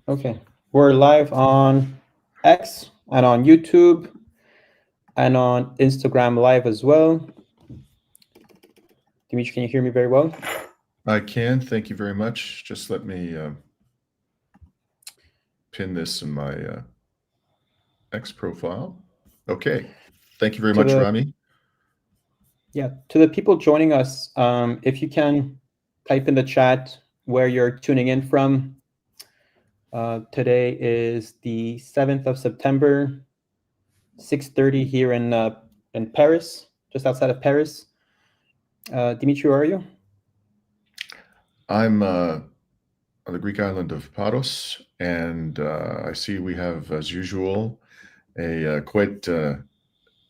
Okay, we're live on X and on YouTube and on Instagram Live as well. Dimitri, can you hear me very well? I can. Thank you very much. Just let me pin this in my X profile. Okay. Thank you very much, Rami. Yeah, to the people joining us, if you can type in the chat where you're tuning in from. Today is the 7th of September, 6:30 here in Paris, just outside of Paris. Dimitri, where are you? I'm on the Greek island of Paros, and I see we have, as usual, a quite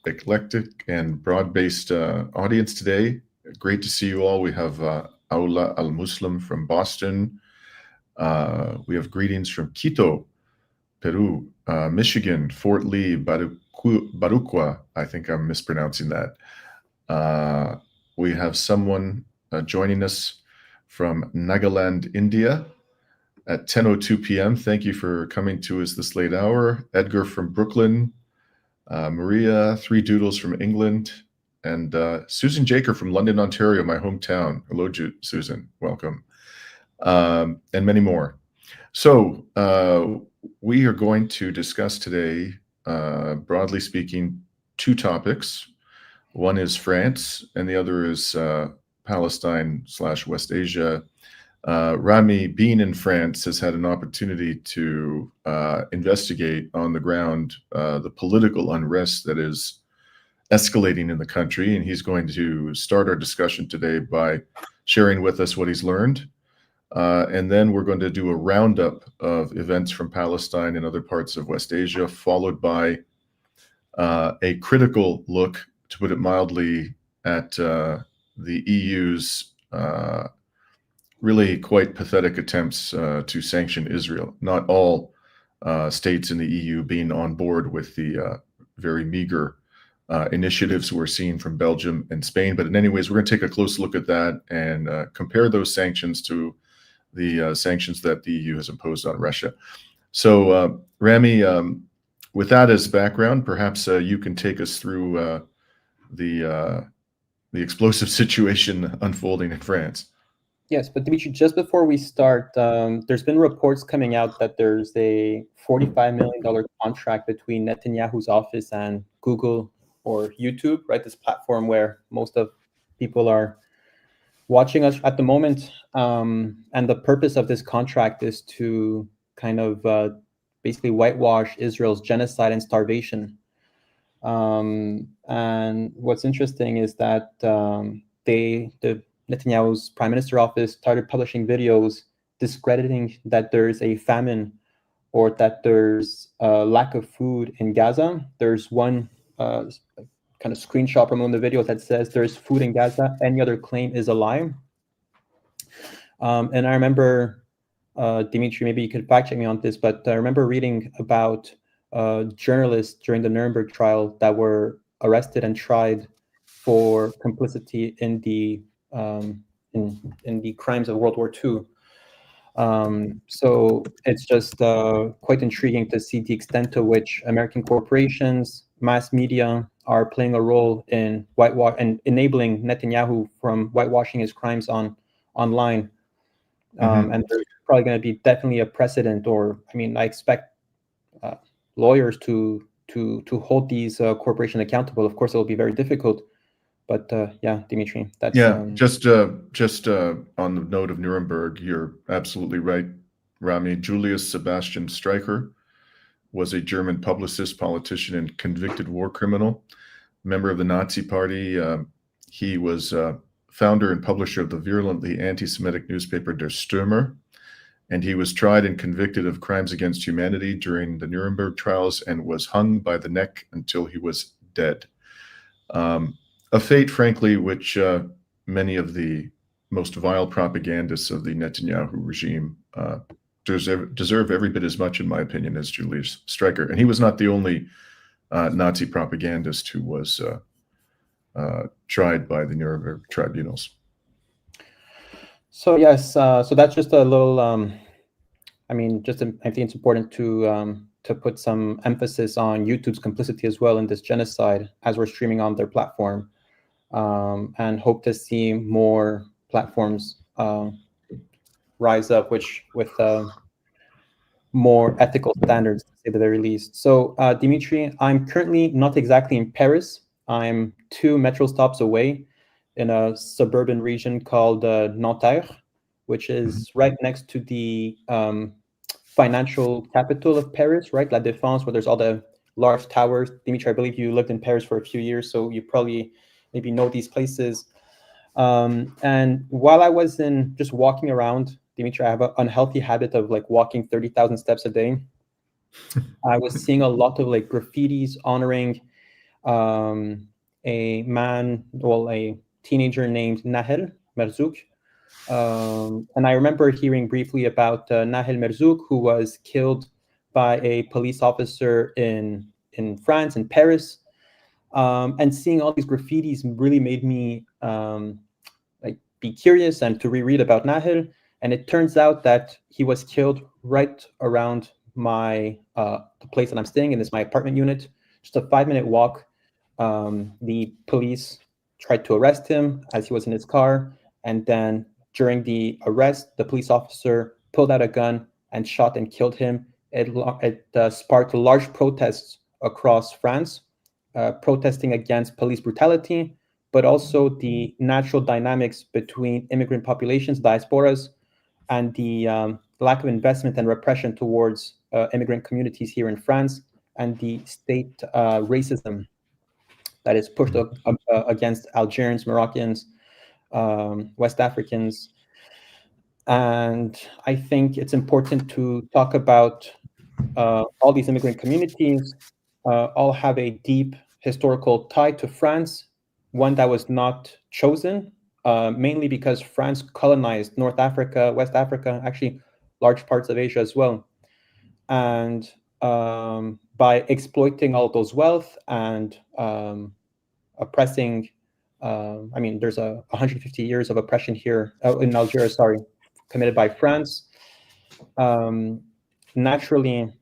eclectic and broad-based audience today. Great to see you all. We have Aula Al-Muslim from Boston. We have greetings from Quito, Peru, Michigan, Fort Lee, Baruqua. I think I'm mispronouncing that. We have someone joining us from Nagaland, India at 10:02 p.m. Thank you for coming to us this late hour. Edgar from Brooklyn, Maria, Three Doodles from England, and Susan Jaker from London, Ontario, my hometown. Hello, Susan. Welcome. And many more. So we are going to discuss today, broadly speaking, two topics. One is France, and the other is Palestine/West Asia. Rami, being in France, has had an opportunity to investigate on the ground the political unrest that is escalating in the country, and he's going to start our discussion today by sharing with us what he's learned. And then we're going to do a roundup of events from Palestine and other parts of West Asia, followed by a critical look, to put it mildly, at the EU's really quite pathetic attempts to sanction Israel. Not all states in the EU being on board with the very meager initiatives we're seeing from Belgium and Spain. But in any ways, we're going to take a close look at that and compare those sanctions to the sanctions that the EU has imposed on Russia. So, Rami, with that as background, perhaps you can take us through the explosive situation unfolding in France. Yes, but Dimitri, just before we start, there's been reports coming out that there's a $45 million contract between Netanyahu's office and Google or YouTube, right? This platform where most of people are watching us at the moment. And the purpose of this contract is to kind of basically whitewash Israel's genocide and starvation. And what's interesting is that the Netanyahu's prime minister office started publishing videos discrediting that there's a famine or that there's a lack of food in Gaza. There's one kind of screenshot from one of the videos that says there's food in Gaza. Any other claim is a lie. And I remember, Dimitri, maybe you could fact check me on this, but I remember reading about journalists during the Nuremberg trial that were arrested and tried for complicity in the crimes of World War II. So it's just quite intriguing to see the extent to which American corporations, mass media are playing a role in whitewash and enabling Netanyahu from whitewashing his crimes online. And there's probably going to be definitely a precedent, or I mean, I expect lawyers to hold these corporations accountable. Of course, it will be very difficult. But yeah, Dimitri, that's just on the note of Nuremberg, you're absolutely right, Rami. Julius Sebastian Streicher was a German publicist, politician, and convicted war criminal, member of the Nazi Party. He was founder and publisher of the virulently anti-Semitic newspaper Der Stürmer, and he was tried and convicted of crimes against humanity during the Nuremberg trials and was hung by the neck until he was dead. A fate, frankly, which many of the most vile propagandists of the Netanyahu regime deserve every bit as much, in my opinion, as Julius Streicher. And he was not the only Nazi propagandist who was tried by the Nuremberg tribunals. So yes, so that's just a little. I mean, I think it's important to put some emphasis on YouTube's complicity as well in this genocide, as we're streaming on their platform, and hope to see more platforms rise up, with more ethical standards, to say the very least. So, Dimitri, I'm currently not exactly in Paris. I'm 2 metro stops away in a suburban region called Nanterre, which is right next to the financial capital of Paris, right? La Défense, where there's all the large towers. Dimitri, I believe you lived in Paris for a few years, so you probably maybe know these places. And while I was just walking around, Dimitri, I have an unhealthy habit of like walking 30,000 steps a day. I was seeing a lot of like graffitis honoring a man, well, a teenager named Nahel Merzouk. And I remember hearing briefly about Nahel Merzouk, who was killed by a police officer in France, in Paris. And seeing all these graffitis really made me like be curious and to reread about Nahel. And it turns out that he was killed right around the place that I'm staying in. Is my apartment unit, just a 5-minute walk. The police tried to arrest him as he was in his car, and then during the arrest, the police officer pulled out a gun and shot and killed him. It sparked large protests across France, protesting against police brutality, but also the natural dynamics between immigrant populations, diasporas, and the lack of investment and repression towards immigrant communities here in France, and the state racism that is pushed against Algerians, Moroccans, West Africans. And I think it's important to talk about all these immigrant communities all have a deep historical tie to France, one that was not chosen, mainly because France colonized North Africa, West Africa, actually large parts of Asia as well. And by exploiting all of those wealth and oppressing, I mean, there's 150 years of oppression here in Algeria, committed by France. Naturally,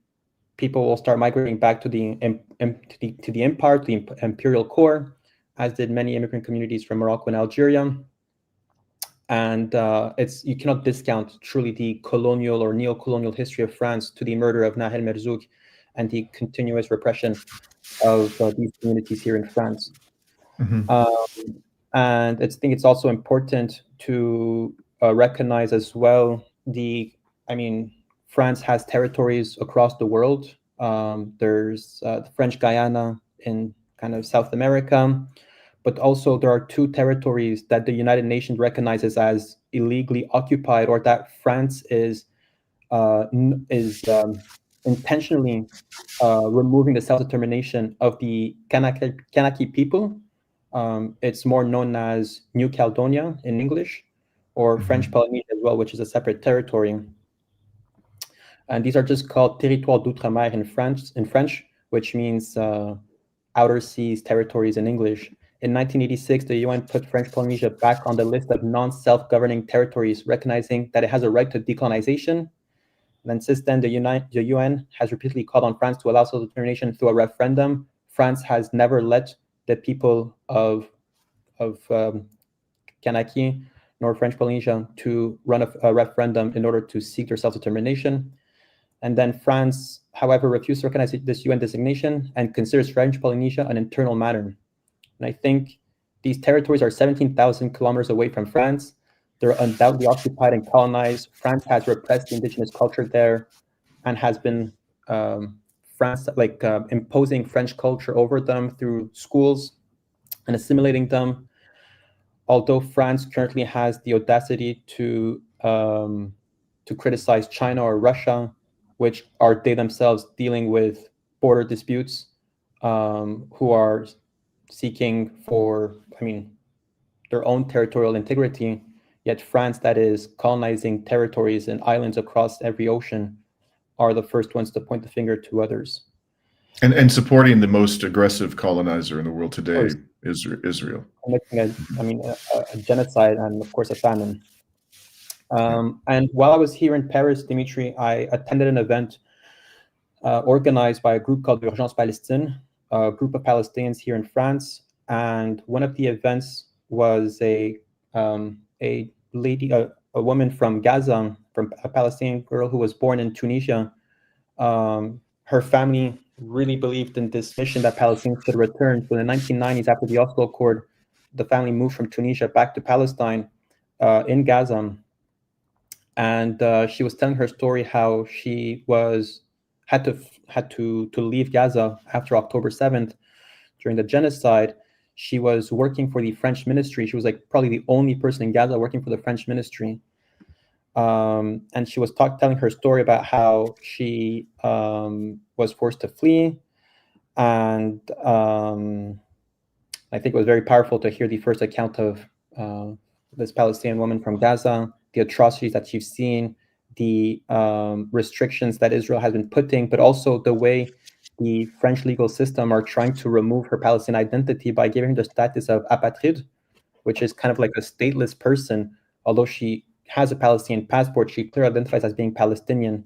people will start migrating back to the empire, to the imperial core, as did many immigrant communities from Morocco and Algeria. And you cannot discount truly the colonial or neo-colonial history of France to the murder of Nahel Merzouk and the continuous repression of these communities here in France. And I think it's also important to recognize as well France has territories across the world. There's the French Guyana in kind of South America, but also there are 2 territories that the United Nations recognizes as illegally occupied, or that France is intentionally removing the self-determination of the Kanaki people. It's more known as New Caledonia in English, or French Polynesia as well, which is a separate territory. And these are just called territoires d'outre-mer in French, which means outer seas territories in English. In 1986, the UN put French Polynesia back on the list of non-self-governing territories, recognizing that it has a right to decolonization. And then since then, the UN has repeatedly called on France to allow self-determination through a referendum. France has never let the people of Kanaki nor French Polynesia to run a referendum in order to seek their self-determination. And then France, however, refused to recognize this UN designation and considers French Polynesia an internal matter. And I think these territories are 17,000 kilometers away from France. They're undoubtedly occupied and colonized. France has repressed the indigenous culture there and has been imposing French culture over them through schools and assimilating them. Although France currently has the audacity to criticize China or Russia, which are they themselves dealing with border disputes, who are seeking for, their own territorial integrity, yet France, that is colonizing territories and islands across every ocean, are the first ones to point the finger to others. And supporting the most aggressive colonizer in the world today, Israel. committing a genocide and, of course, a famine. And while I was here in Paris, Dimitri, I attended an event organized by a group called Vergès Palestine, a group of Palestinians here in France. And one of the events was a lady, a woman from Gaza, from a Palestinian girl who was born in Tunisia. Her family really believed in this mission that Palestinians should return. So in the 1990s, after the Oslo Accord, the family moved from Tunisia back to Palestine in Gaza. And she was telling her story how she had to leave Gaza after October 7th during the genocide. She was working for the French ministry. She was like probably the only person in Gaza working for the French ministry. And she was telling her story about how she was forced to flee. And I think it was very powerful to hear the first account of this Palestinian woman from Gaza, the atrocities that she's seen, the restrictions that Israel has been putting, but also the way the French legal system are trying to remove her Palestinian identity by giving her the status of apatride, which is kind of like a stateless person. Although she has a Palestinian passport, she clearly identifies as being Palestinian.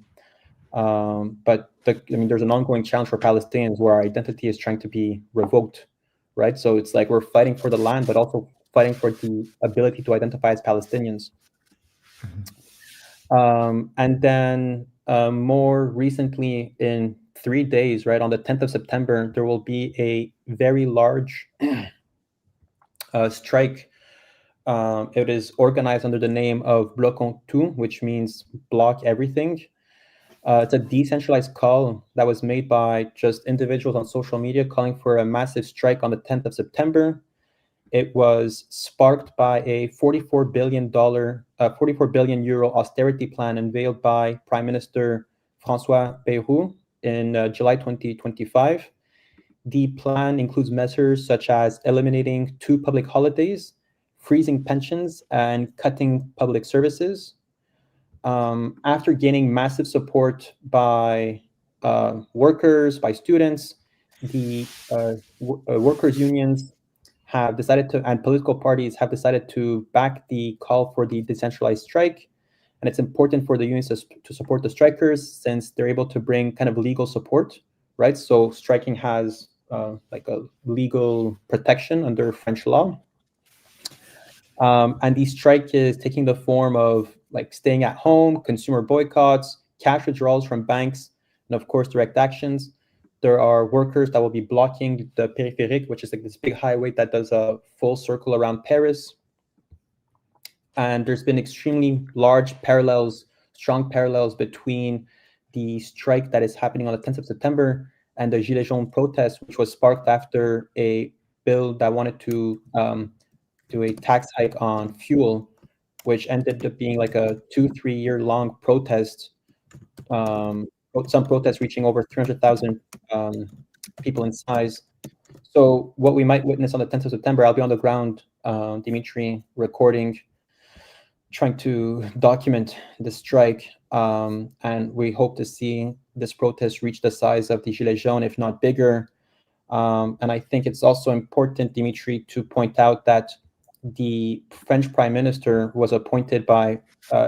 But there's an ongoing challenge for Palestinians where our identity is trying to be revoked, right? So it's like we're fighting for the land, but also fighting for the ability to identify as Palestinians. And then more recently, in 3 days, right, on the 10th of September, there will be a very large strike. It is organized under the name of Bloquons Tout, which means block everything. It's a decentralized call that was made by just individuals on social media calling for a massive strike on the 10th of September. It was sparked by a $44 billion euro austerity plan unveiled by Prime Minister François Bayrou in July 2025. The plan includes measures such as eliminating 2 public holidays, freezing pensions, and cutting public services. After gaining massive support by workers, by students, the workers' unions have decided to, and political parties have decided to back the call for the decentralized strike. And it's important for the unions to support the strikers since they're able to bring kind of legal support, right? So striking has like a legal protection under French law. And the strike is taking the form of like staying at home, consumer boycotts, cash withdrawals from banks, and of course, direct actions. There are workers that will be blocking the périphérique, which is like this big highway that does a full circle around Paris. And there's been extremely large parallels, strong parallels between the strike that is happening on the 10th of September and the Gilets jaunes protest, which was sparked after a bill that wanted to do a tax hike on fuel, which ended up being like a 2-3 year long protest. Some protests reaching over 300,000 people in size. So what we might witness on the 10th of September, I'll be on the ground, Dimitri, recording, trying to document the strike. And we hope to see this protest reach the size of the Gilets jaunes, if not bigger. And I think it's also important, Dimitri, to point out that the French Prime Minister was appointed by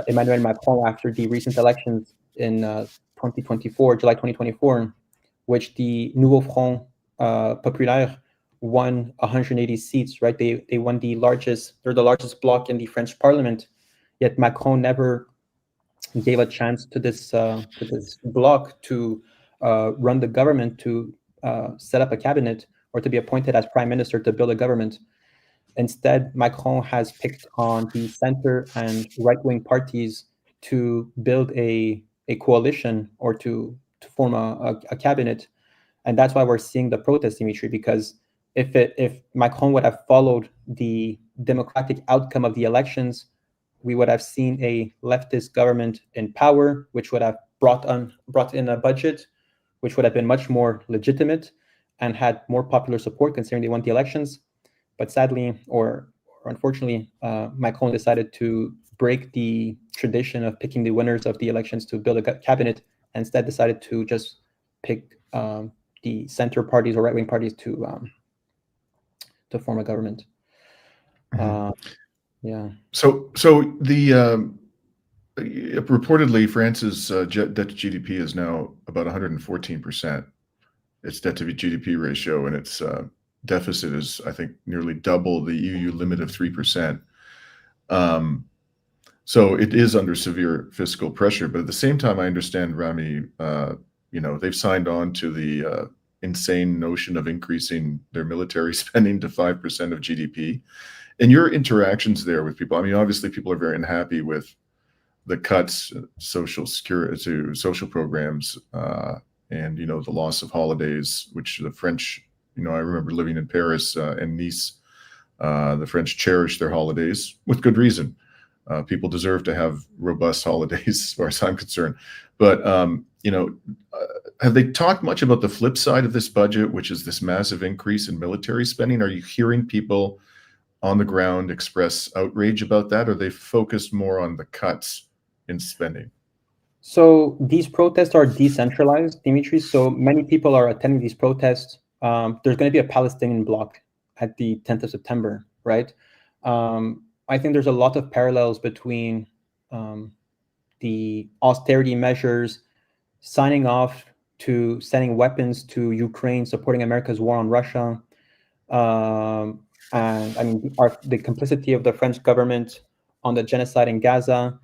Emmanuel Macron after the recent elections in 2024, July 2024, which the Nouveau Front Populaire won 180 seats, right? They won they're the largest bloc in the French parliament, yet Macron never gave a chance to this bloc to run the government, to set up a cabinet, or to be appointed as prime minister to build a government. Instead, Macron has picked on the center and right-wing parties to build a coalition or to form a cabinet. And that's why we're seeing the protest, Dimitri, because if Macron would have followed the democratic outcome of the elections, we would have seen a leftist government in power, which would have brought in a budget, which would have been much more legitimate and had more popular support considering they won the elections. But sadly, or unfortunately, Macron decided to break the tradition of picking the winners of the elections to build a cabinet, and instead decided to just pick the center parties or right-wing parties to to form a government. Yeah. So the reportedly France's debt to GDP is now about 114%. Its debt to GDP ratio, and its deficit is, I think, nearly double the EU limit of 3%. So it is under severe fiscal pressure. But at the same time, I understand, Rami, they've signed on to the insane notion of increasing their military spending to 5% of GDP. And your interactions there with people, I mean, obviously people are very unhappy with the cuts, social security to social programs, and, the loss of holidays, which the French, I remember living in Paris and Nice, the French cherish their holidays with good reason. People deserve to have robust holidays as far as I'm concerned. But, have they talked much about the flip side of this budget, which is this massive increase in military spending? Are you hearing people on the ground express outrage about that, or they focused more on the cuts in spending? So these protests are decentralized, Dimitri. So many people are attending these protests. There's going to be a Palestinian bloc at the 10th of September, right? I think there's a lot of parallels between the austerity measures, signing off to sending weapons to Ukraine, supporting America's war on Russia, and I mean the complicity of the French government on the genocide in Gaza.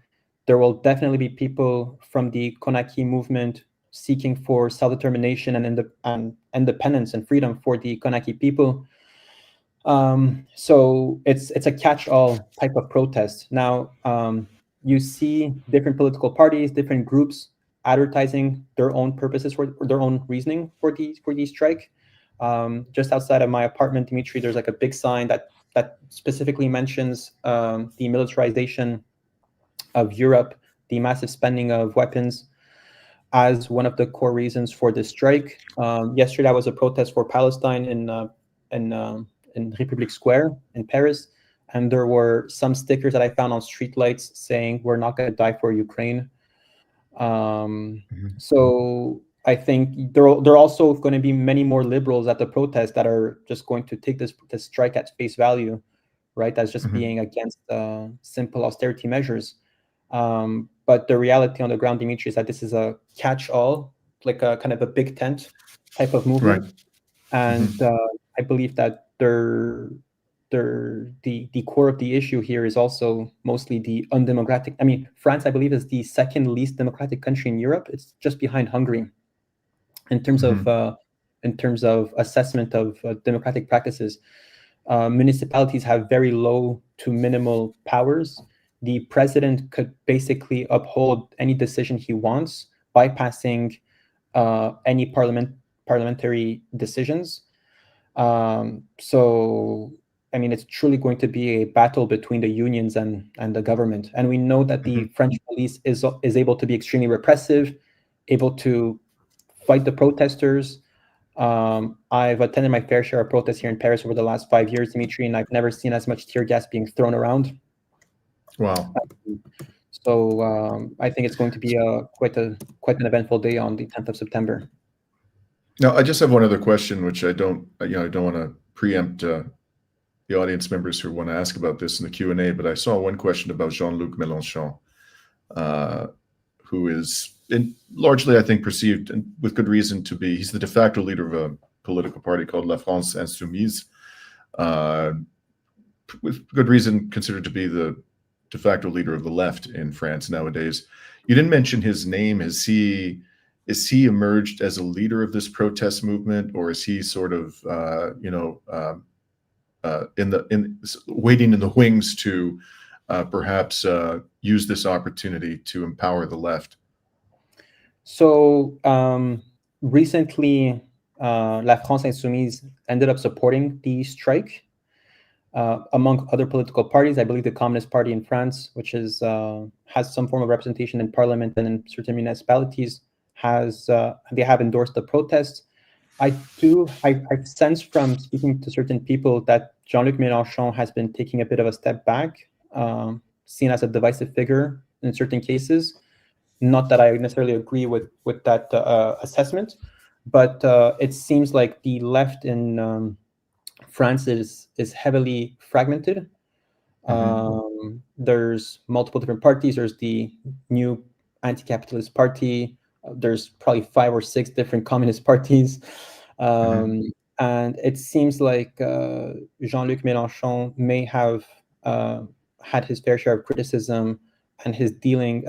There will definitely be people from the Konaki movement seeking for self-determination and independence and freedom for the Konaki people. So it's a catch-all type of protest. Now, you see different political parties, different groups advertising their own purposes for their own reasoning for the strike. Just outside of my apartment, Dimitri, there's like a big sign that specifically mentions the militarization of Europe, the massive spending of weapons as one of the core reasons for this strike. Yesterday was a protest for Palestine in Republic Square in Paris, and there were some stickers that I found on streetlights saying "We're not going to die for Ukraine." So I think there are also going to be many more liberals at the protest that are just going to take this strike at face value, right? As just being against simple austerity measures. But the reality on the ground, Dimitri, is that this is a catch-all, like a kind of a big tent type of movement, right. And I believe that the core of the issue here is also mostly the undemocratic. I mean, France, I believe, is the second least democratic country in Europe. It's just behind Hungary in terms of assessment of democratic practices. Municipalities have very low to minimal powers. The president could basically uphold any decision he wants, bypassing any parliamentary decisions. So, I mean, it's truly going to be a battle between the unions and the government. And we know that the French police is able to be extremely repressive, able to fight the protesters. I've attended my fair share of protests here in Paris over the last 5 years, Dimitri, and I've never seen as much tear gas being thrown around. Wow. So I think it's going to be quite an eventful day on the 10th of September. Now, I just have one other question, which I don't want to preempt the audience members who want to ask about this in the Q&A, but I saw one question about Jean-Luc Mélenchon, who is largely, I think, perceived, and with good reason, to be, he's the de facto leader of a political party called La France Insoumise, with good reason considered to be the de facto leader of the left in France nowadays. You didn't mention his name. Is he emerged as a leader of this protest movement, or is he sort of waiting in the wings to perhaps use this opportunity to empower the left? So recently, La France Insoumise ended up supporting the strike. Among other political parties, I believe the Communist Party in France, which has some form of representation in parliament and in certain municipalities, they have endorsed the protests. I've sensed from speaking to certain people that Jean-Luc Mélenchon has been taking a bit of a step back, seen as a divisive figure in certain cases. Not that I necessarily agree with that assessment, but it seems like the left in France is heavily fragmented. There's multiple different parties. There's the new anti-capitalist party. There's probably 5 or 6 different communist parties. And it seems like Jean-Luc Mélenchon may have had his fair share of criticism and his dealing.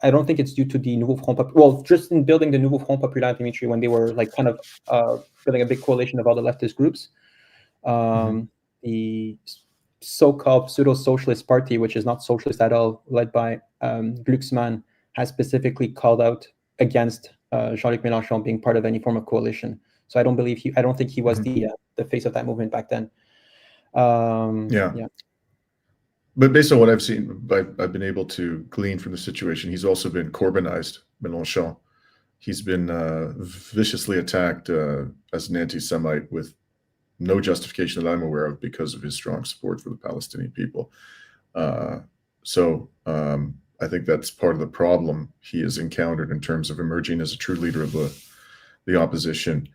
I don't think it's due to the Nouveau Front Populaire. Well, just in building the Nouveau Front Populaire, Dimitri, when they were like kind of building a big coalition of all the leftist groups, the so-called pseudo-socialist party, which is not socialist at all, led by Glucksmann, has specifically called out against Jean-Luc Mélenchon being part of any form of coalition. So I don't think he was the face of that movement back then. Yeah. But based on what I've seen, I've been able to glean from the situation, he's also been Corbynized, Mélenchon. He's been viciously attacked as an anti-Semite with no justification that I'm aware of because of his strong support for the Palestinian people. So I think that's part of the problem he has encountered in terms of emerging as a true leader of the opposition.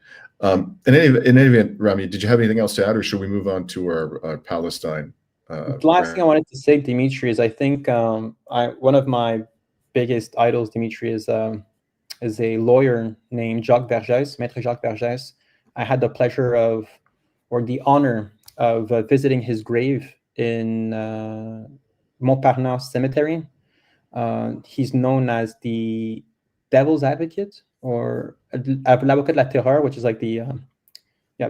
In any event, Rami, did you have anything else to add, or should we move on to our Palestine? The last thing I wanted to say, Dimitri, is I think one of my biggest idols, Dimitri, is a lawyer named Jacques Vergès, Maître Jacques Vergès. I had the pleasure of, or the honor of visiting his grave in Montparnasse Cemetery. He's known as the Devil's Advocate, or l'avocat de la terreur, which is like the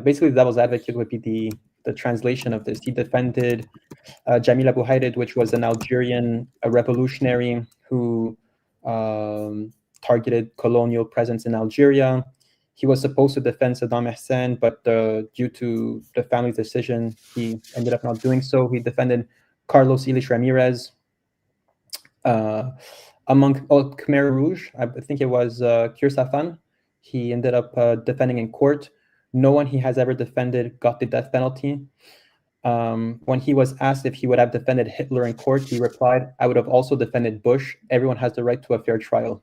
basically the Devil's Advocate would be the translation of this. He defended Jamil Abu Haidid, which was an Algerian revolutionary who targeted colonial presence in Algeria. He was supposed to defend Saddam Hussein, but due to the family's decision, he ended up not doing so. He defended Carlos Ilich Ramirez. Among Khmer Rouge, I think it was Kirsafan, he ended up defending in court. No one he has ever defended got the death penalty. When he was asked if he would have defended Hitler in court, he replied, "I would have also defended Bush. Everyone has the right to a fair trial."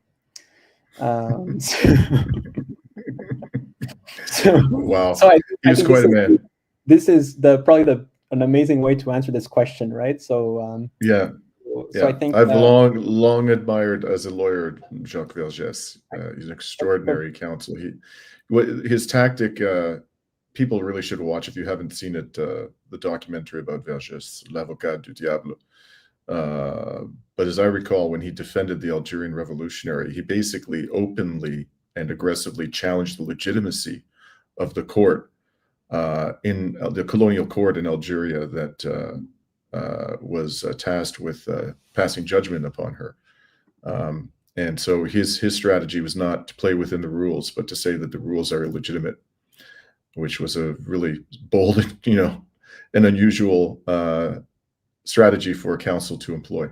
Wow. So He was quite a man. This is probably an amazing way to answer this question, right? So So I think I've long admired as a lawyer Jacques Vergès. He's an extraordinary counsel. His tactic, people really should watch if you haven't seen it. The documentary about Vergès, L'Avocat du Diable. But as I recall, when he defended the Algerian revolutionary, he basically openly and aggressively challenged the legitimacy of the court in the colonial court in Algeria that was tasked with passing judgment upon her. And so his strategy was not to play within the rules, but to say that the rules are illegitimate, which was a really bold, and unusual strategy for a council to employ.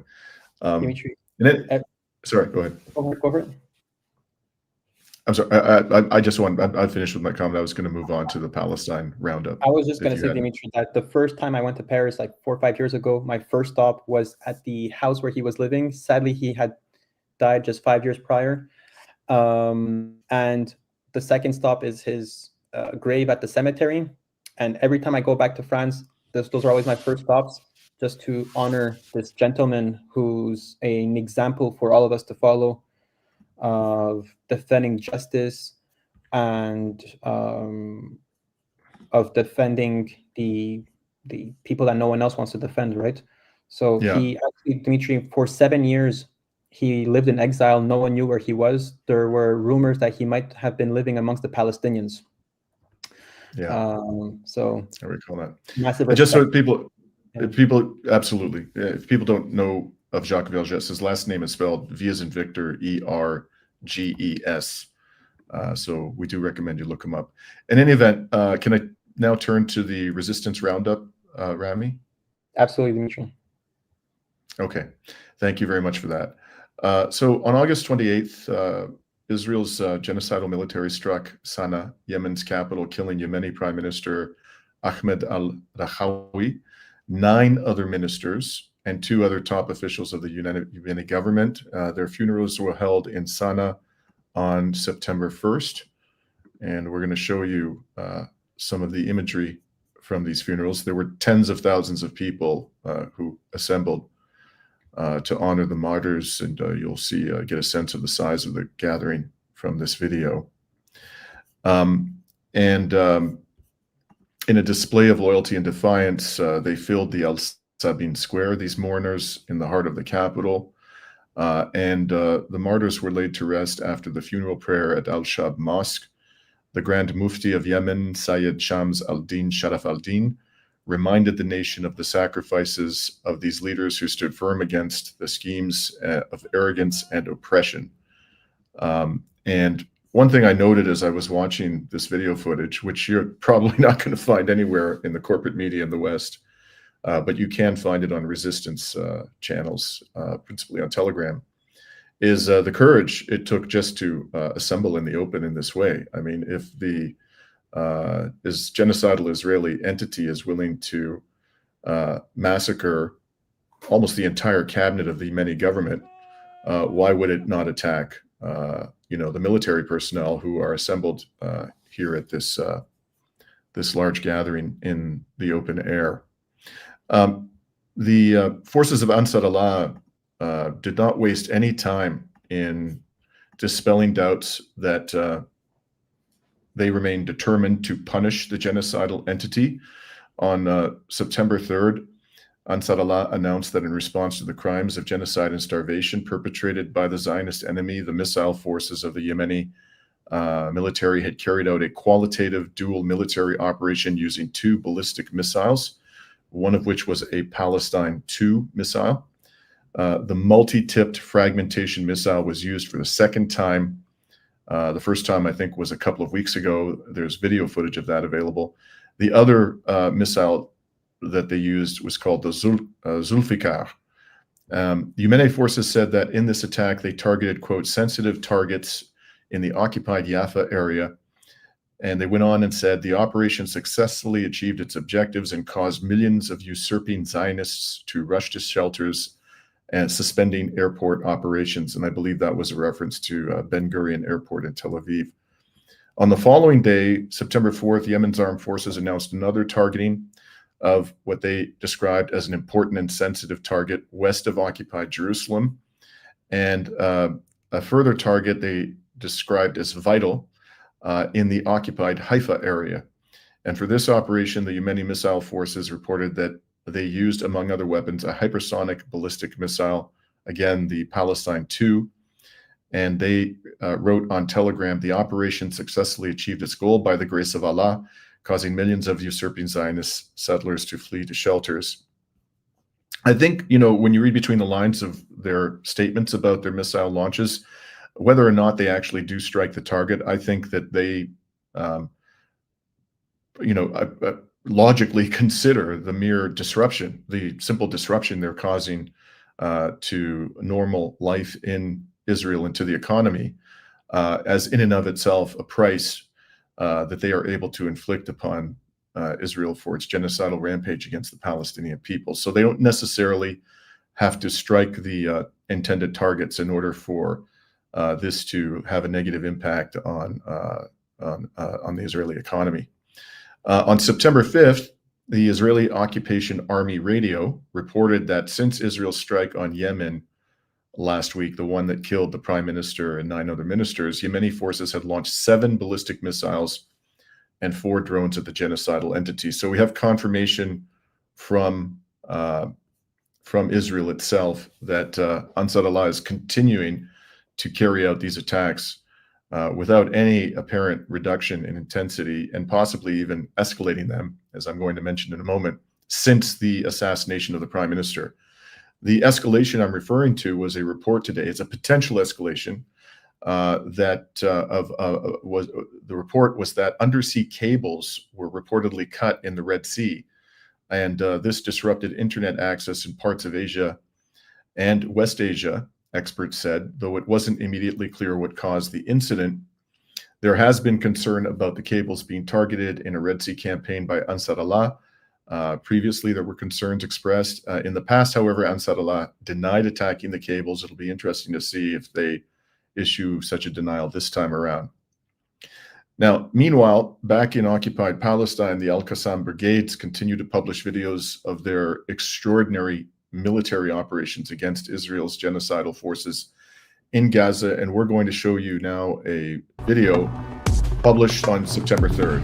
Dimitri, sorry, go ahead. Go over it. I'm sorry. I finished with my comment. I was going to move on to the Palestine roundup. I was just going to say, Dimitri, that the first time I went to Paris, like 4 or 5 years ago, my first stop was at the house where he was living. Sadly, he had died just 5 years prior. And the second stop is his grave at the cemetery. And every time I go back to France, those are always my first stops, just to honor this gentleman who's an example for all of us to follow, of defending justice and of defending the people that no one else wants to defend, right? So he actually, Dimitri, for 7 years, he lived in exile. No one knew where he was. There were rumors that he might have been living amongst the Palestinians. So I recall that. Massive. Just so people absolutely, if people don't know of Jacques Vergès, his last name is spelled V as in Victor, E-R-G-E-S. So we do recommend you look him up. In any event, can I now turn to the resistance roundup, Rami? Absolutely, Dimitri. Okay, thank you very much for that. So on August 28th, Israel's genocidal military struck Sana'a, Yemen's capital, killing Yemeni Prime Minister Ahmed al-Rahawi, 9 other ministers, and 2 other top officials of the Yemeni government. Their funerals were held in Sana'a on September 1st. And we're going to show you some of the imagery from these funerals. There were tens of thousands of people who assembled to honor the martyrs, and you'll see, get a sense of the size of the gathering from this video. In a display of loyalty and defiance, they filled the Al Sabin Square, these mourners, in the heart of the capital. The martyrs were laid to rest after the funeral prayer at Al-Shab Mosque. The Grand Mufti of Yemen, Sayyid Shams al-Din Sharaf al-Din, reminded the nation of the sacrifices of these leaders who stood firm against the schemes of arrogance and oppression. And one thing I noted as I was watching this video footage, which you're probably not going to find anywhere in the corporate media in the West, but you can find it on resistance channels, principally on Telegram, is the courage it took just to assemble in the open in this way. I mean, if the genocidal Israeli entity is willing to massacre almost the entire cabinet of the Yemeni government, why would it not attack the military personnel who are assembled here at this this large gathering in the open air? The forces of Ansar Allah did not waste any time in dispelling doubts that they remain determined to punish the genocidal entity. On September 3rd, Ansar Allah announced that in response to the crimes of genocide and starvation perpetrated by the Zionist enemy, the missile forces of the Yemeni military had carried out a qualitative dual military operation using 2 ballistic missiles, one of which was a Palestine 2 missile. The multi-tipped fragmentation missile was used for the second time. The first time, I think, was a couple of weeks ago. There's video footage of that available. The other missile that they used was called the Zulfikar. The Yemeni forces said that in this attack, they targeted, quote, sensitive targets in the occupied Jaffa area. And they went on and said the operation successfully achieved its objectives and caused millions of usurping Zionists to rush to shelters and suspending airport operations. And I believe that was a reference to Ben Gurion Airport in Tel Aviv. On the following day, September 4th, Yemen's armed forces announced another targeting of what they described as an important and sensitive target west of occupied Jerusalem. And a further target they described as vital in the occupied Haifa area. And for this operation, the Yemeni missile forces reported that they used, among other weapons, a hypersonic ballistic missile, again, the Palestine 2. And they wrote on Telegram, the operation successfully achieved its goal by the grace of Allah, causing millions of usurping Zionist settlers to flee to shelters. I think, when you read between the lines of their statements about their missile launches, whether or not they actually do strike the target, I think that they, logically consider the mere disruption, the simple disruption they're causing to normal life in Israel and to the economy, as in and of itself a price that they are able to inflict upon Israel for its genocidal rampage against the Palestinian people. So they don't necessarily have to strike the intended targets in order for this to have a negative impact on the Israeli economy. On September 5th, the Israeli Occupation Army Radio reported that since Israel's strike on Yemen last week, the one that killed the prime minister and 9 other ministers, Yemeni forces had launched 7 ballistic missiles and 4 drones at the genocidal entity. So we have confirmation from Israel itself that Ansar Allah is continuing to carry out these attacks without any apparent reduction in intensity, and possibly even escalating them, as I'm going to mention in a moment, since the assassination of the prime minister. The escalation I'm referring to was a report today. It's a potential escalation the report was that undersea cables were reportedly cut in the Red Sea, and this disrupted internet access in parts of Asia and West Asia, experts said, though it wasn't immediately clear what caused the incident. There has been concern about the cables being targeted in a Red Sea campaign by Ansar Allah. Previously, there were concerns expressed. In the past, however, Ansar Allah denied attacking the cables. It'll be interesting to see if they issue such a denial this time around. Now, meanwhile, back in occupied Palestine, the Al-Qassam brigades continue to publish videos of their extraordinary military operations against Israel's genocidal forces in Gaza, and we're going to show you now a video published on September 3rd.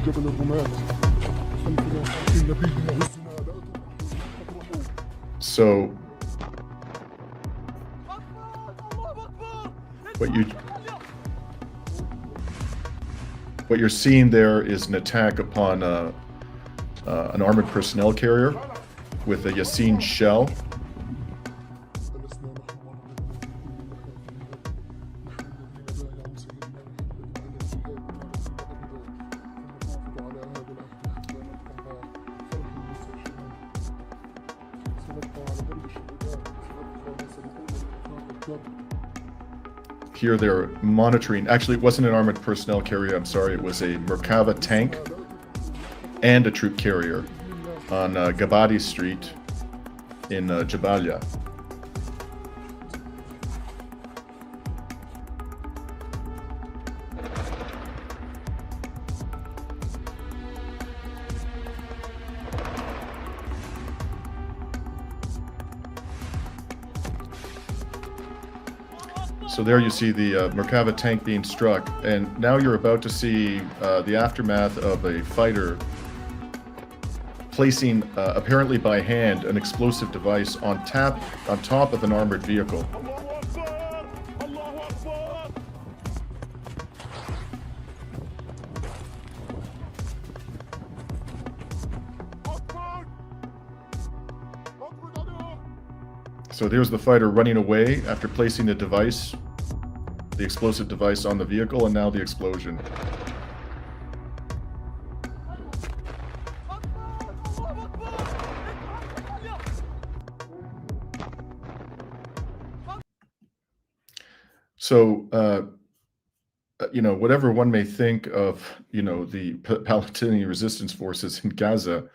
So, what you're seeing there is an attack upon an armored personnel carrier with a Yasin shell. Here they're monitoring, actually it wasn't an armored personnel carrier, I'm sorry, it was a Merkava tank and a troop carrier on Gabadi Street in Jabalia. So there you see the Merkava tank being struck, and now you're about to see the aftermath of a fighter placing, apparently by hand, an explosive device on top of an armored vehicle. So there's the fighter running away after placing the device, the explosive device on the vehicle, and now the explosion. So, you know, whatever one may think of, you know, the Palestinian resistance forces in Gaza,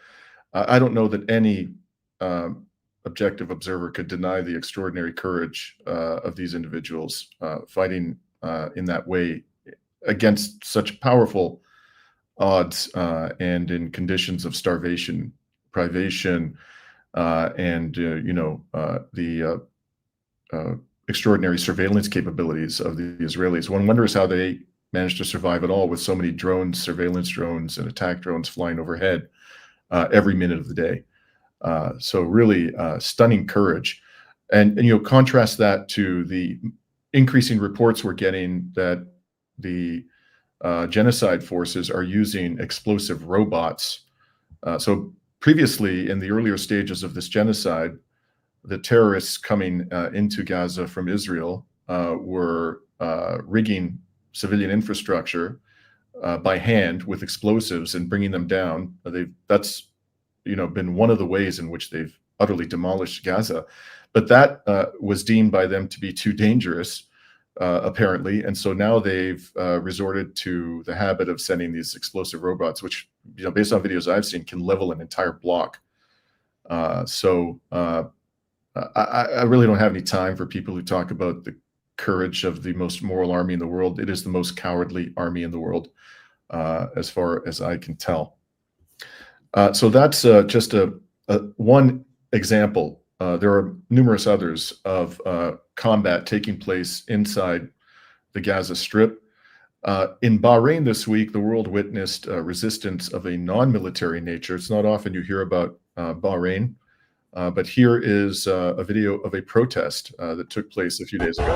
I don't know that any objective observer could deny the extraordinary courage of these individuals fighting in that way against such powerful odds and in conditions of starvation, privation, and you know, the extraordinary surveillance capabilities of the Israelis. One wonders how they managed to survive at all with so many drones, surveillance drones, and attack drones flying overhead every minute of the day. So really stunning courage. And you know, contrast that to the increasing reports we're getting that the genocide forces are using explosive robots. So previously, in the earlier stages of this genocide, the terrorists coming into Gaza from Israel were rigging civilian infrastructure by hand with explosives and bringing them down. That's, you know, been one of the ways in which they've utterly demolished Gaza, but that was deemed by them to be too dangerous, apparently, and so now they've resorted to the habit of sending these explosive robots, which, you know, based on videos I've seen, can level an entire block. I really don't have any time for people who talk about the courage of the most moral army in the world. It is the most cowardly army in the world, as far as I can tell. So that's just one example. There are numerous others of combat taking place inside the Gaza Strip. In Bahrain this week, the world witnessed resistance of a non-military nature. It's not often you hear about Bahrain, but here is a video of a protest that took place a few days ago.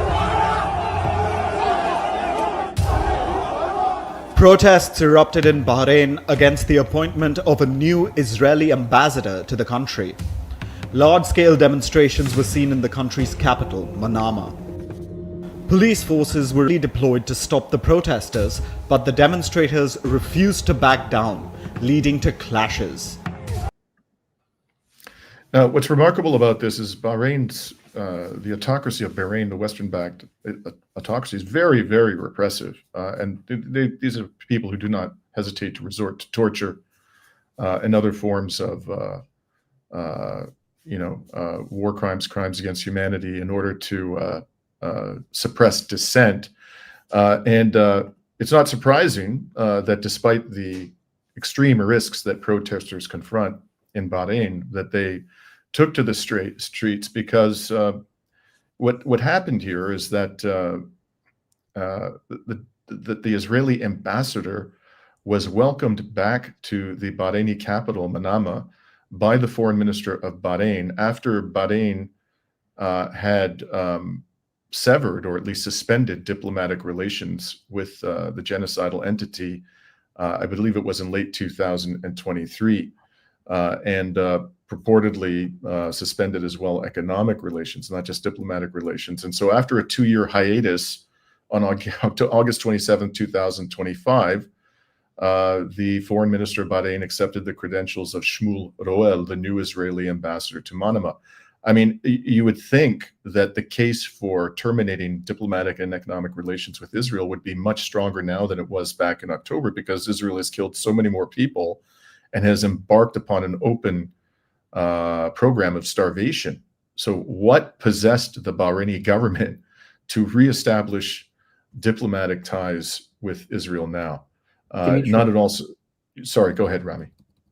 Protests erupted in Bahrain against the appointment of a new Israeli ambassador to the country. Large-scale demonstrations were seen in the country's capital, Manama. Police forces were deployed to stop the protesters, but the demonstrators refused to back down, leading to clashes. Now, what's remarkable about this is Bahrain's, the autocracy of Bahrain, the Western-backed autocracy, is very, very repressive. And these are people who do not hesitate to resort to torture and other forms of, war crimes, crimes against humanity in order to suppress dissent. And it's not surprising that despite the extreme risks that protesters confront in Bahrain, that they took to the streets, because what happened here is that the Israeli ambassador was welcomed back to the Bahraini capital, Manama, by the foreign minister of Bahrain after Bahrain had severed, or at least suspended, diplomatic relations with the genocidal entity. I believe it was in late 2023, and purportedly suspended as well economic relations, not just diplomatic relations. And so after a 2-year hiatus on August 27, 2025, the foreign minister of Bahrain accepted the credentials of Shmuel Roel, the new Israeli ambassador to Manama. I mean, you would think that the case for terminating diplomatic and economic relations with Israel would be much stronger now than it was back in October, because Israel has killed so many more people and has embarked upon an open program of starvation. So what possessed the Bahraini government to reestablish diplomatic ties with Israel now? Not at all. Sorry, go ahead, Rami.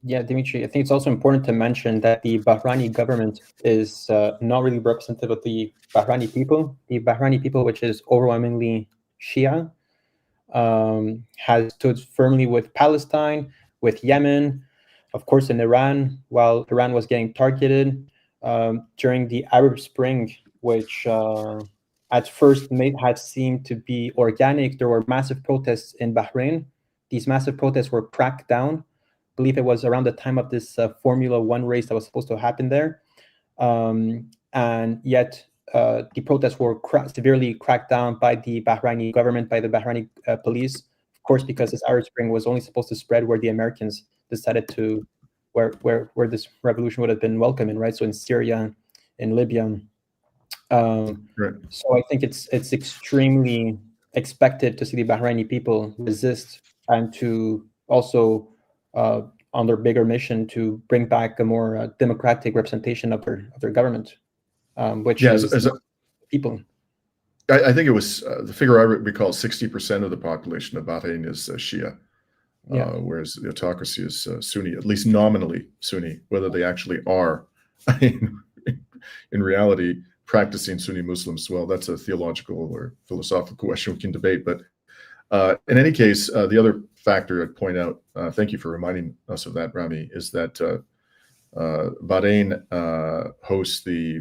Yeah, Dimitri, I think it's also important to mention that the Bahraini government is not really representative of the Bahraini people. The Bahraini people, which is overwhelmingly Shia, has stood firmly with Palestine, with Yemen, of course in Iran, while Iran was getting targeted during the Arab Spring, which at first had seemed to be organic. There were massive protests in Bahrain. These massive protests were cracked down. I believe it was around the time of this Formula One race that was supposed to happen there. And yet the protests were severely cracked down by the Bahraini government, by the Bahraini police, of course, because this Arab Spring was only supposed to spread where the Americans decided to, where this revolution would have been welcoming, right? So in Syria, in Libya. Right. So I think it's extremely expected to see the Bahraini people resist, and to also on their bigger mission to bring back a more democratic representation of their government, which is people. I think it was the figure I recall, 60% of the population of Bahrain is Shia, whereas the autocracy is Sunni, at least nominally Sunni. Whether they actually are, in reality, practicing Sunni Muslims, well, that's a theological or philosophical question we can debate. But in any case, the other factor I'd point out, thank you for reminding us of that, Rami, is that Bahrain hosts a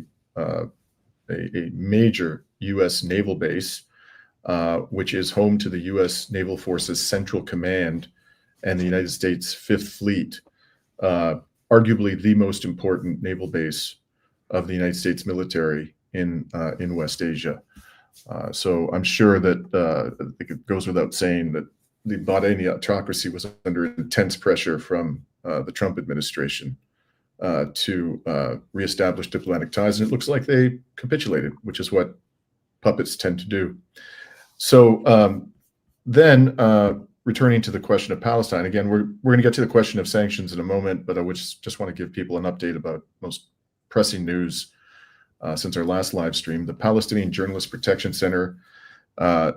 major U.S. naval base, which is home to the U.S. Naval Forces Central Command and the United States Fifth Fleet, arguably the most important naval base of the United States military in West Asia. So I'm sure that it goes without saying that the Bahraini autocracy was under intense pressure from the Trump administration to reestablish diplomatic ties, and it looks like they capitulated, which is what puppets tend to do. So then returning to the question of Palestine, again, we're going to get to the question of sanctions in a moment, but I would just want to give people an update about most pressing news since our last live stream. The Palestinian Journalist Protection Center